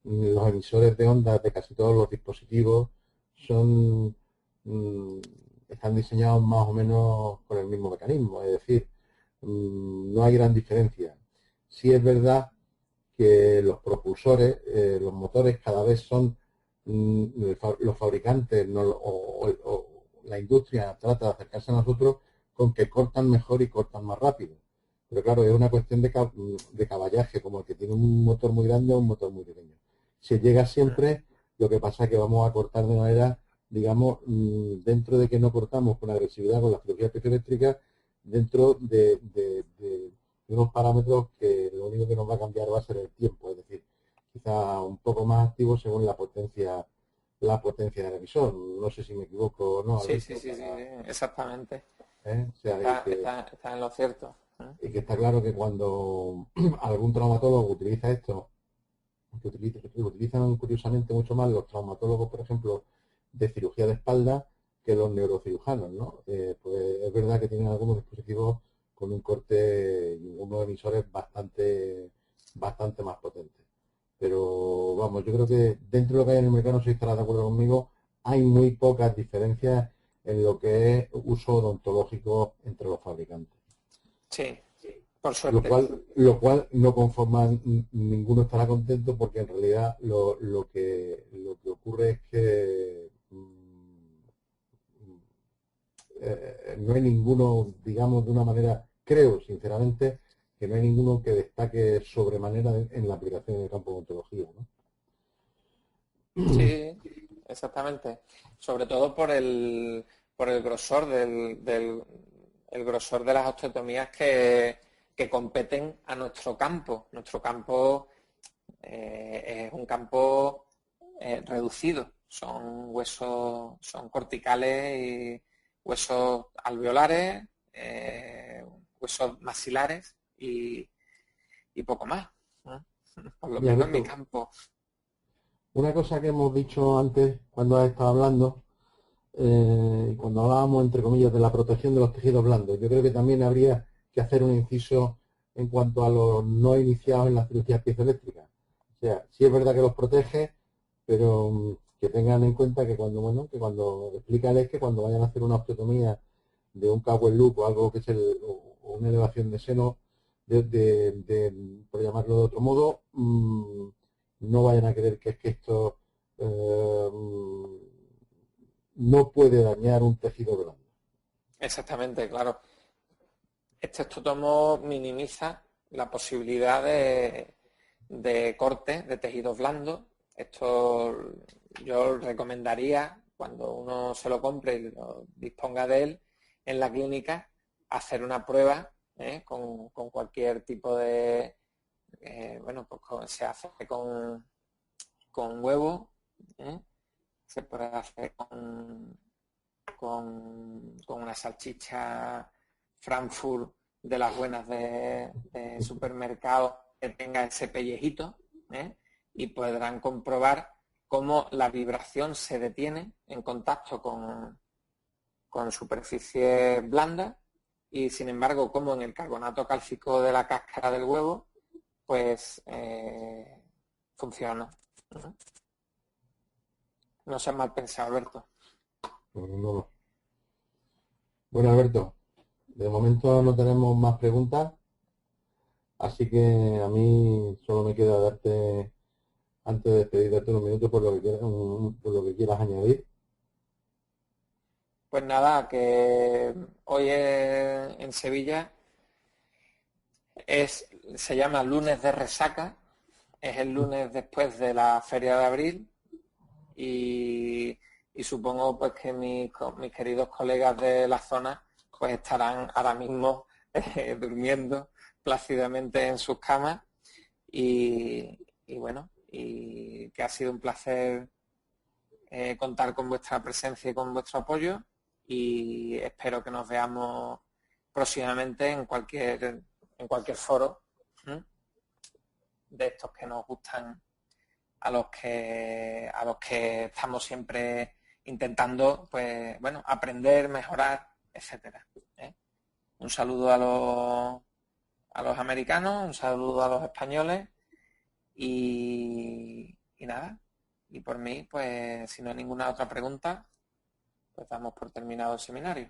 los emisores de ondas de casi todos los dispositivos están diseñados más o menos con el mismo mecanismo, es decir, no hay gran diferencia. Sí es verdad que los propulsores, los motores cada vez son, los fabricantes o la industria trata de acercarse a nosotros con que cortan mejor y cortan más rápido. Pero claro, es una cuestión de caballaje, como el que tiene un motor muy grande o un motor muy pequeño. Si llega siempre, lo que pasa es que vamos a cortar de manera, digamos, dentro de que no cortamos con agresividad con la cirugía piezoeléctrica, dentro de unos parámetros que lo único que nos va a cambiar va a ser el tiempo, es decir, quizá un poco más activo según la potencia del emisor. No sé si me equivoco o no. Sí, exactamente. O sea, está en lo cierto. Y que está claro que cuando algún traumatólogo utiliza esto, que utilizan curiosamente mucho más los traumatólogos, por ejemplo, de cirugía de espalda que los neurocirujanos, ¿no? Pues es verdad que tienen algunos dispositivos con un corte y unos emisores bastante más potentes. Pero vamos, yo creo que dentro de lo que hay en el mercado, no sé si estarás de acuerdo conmigo, hay muy pocas diferencias en lo que es uso odontológico entre los fabricantes. Sí, por suerte. Lo cual no conforma, ninguno estará contento, porque en realidad lo que ocurre es que no hay ninguno, digamos, de una manera, creo sinceramente, que no hay ninguno que destaque sobremanera en la aplicación del campo de ontología, ¿no? Sí, exactamente. Sobre todo por el grosor el grosor de las osteotomías que competen a nuestro campo. Nuestro campo es un campo reducido. Son huesos, son corticales y huesos alveolares, huesos maxilares y poco más, ¿no? Por lo Y menos en mi Alberto, campo. una cosa que hemos dicho antes cuando has estado hablando, cuando hablábamos, entre comillas, de la protección de los tejidos blandos, yo creo que también habría que hacer un inciso en cuanto a los no iniciados en la cirugía piezoeléctrica. O sea, sí es verdad que los protege, pero que tengan en cuenta que cuando, bueno, que cuando explícales que cuando vayan a hacer una osteotomía de un Cowell loop o algo que es una elevación de seno, por llamarlo de otro modo, no vayan a creer que es que esto no puede dañar un tejido blando. Exactamente, claro. Este estotomo minimiza la posibilidad de corte de tejidos blandos. Esto yo recomendaría, cuando uno se lo compre y lo disponga de él, en la clínica, hacer una prueba con cualquier tipo de... bueno, pues se hace con huevo, se puede hacer con una salchicha Frankfurt de las buenas de supermercado que tenga ese pellejito, y podrán comprobar cómo la vibración se detiene en contacto con superficie blanda y sin embargo como en el carbonato cálcico de la cáscara del huevo pues funciona. No seas mal pensado, Alberto. No. Bueno, Alberto, de momento no tenemos más preguntas, así que a mí solo me queda darte, antes de despedirte unos minutos por lo que quieras añadir. Pues nada, que hoy en Sevilla se llama lunes de resaca, es el lunes después de la Feria de Abril y supongo pues que mis queridos colegas de la zona pues estarán ahora mismo durmiendo plácidamente en sus camas y bueno, y que ha sido un placer contar con vuestra presencia y con vuestro apoyo y espero que nos veamos próximamente en cualquier foro, ¿eh? De estos que nos gustan, a los que estamos siempre intentando pues bueno aprender, mejorar, etcétera, ¿eh? Un saludo a los americanos, un saludo a los españoles y nada, y por mí pues si no hay ninguna otra pregunta pues damos por terminado el seminario.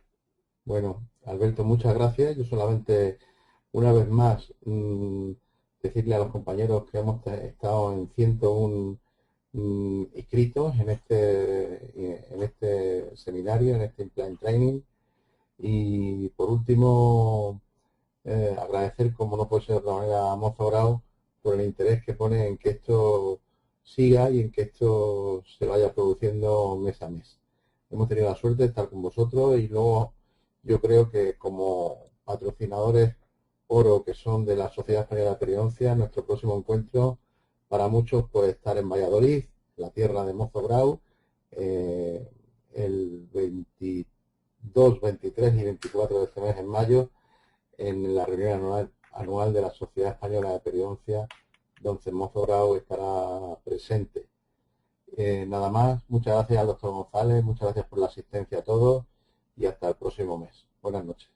Bueno, Alberto, muchas gracias. Yo solamente, una vez más, decirle a los compañeros que hemos estado en 101 inscritos en este seminario, en este Implant Training. Y por último, agradecer, como no puede ser de otra manera, a Mozo Grau por el interés que pone en que esto siga y en que esto se vaya produciendo mes a mes. Hemos tenido la suerte de estar con vosotros y luego yo creo que como patrocinadores oro que son de la Sociedad Española de Periodoncia, nuestro próximo encuentro para muchos puede estar en Valladolid, la tierra de Mozo Grau, el 22, 23 y 24 de este mes en mayo, en la reunión anual de la Sociedad Española de Periodoncia, donde Mozo Grau estará presente. Nada más, muchas gracias al doctor González, muchas gracias por la asistencia a todos y hasta el próximo mes. Buenas noches.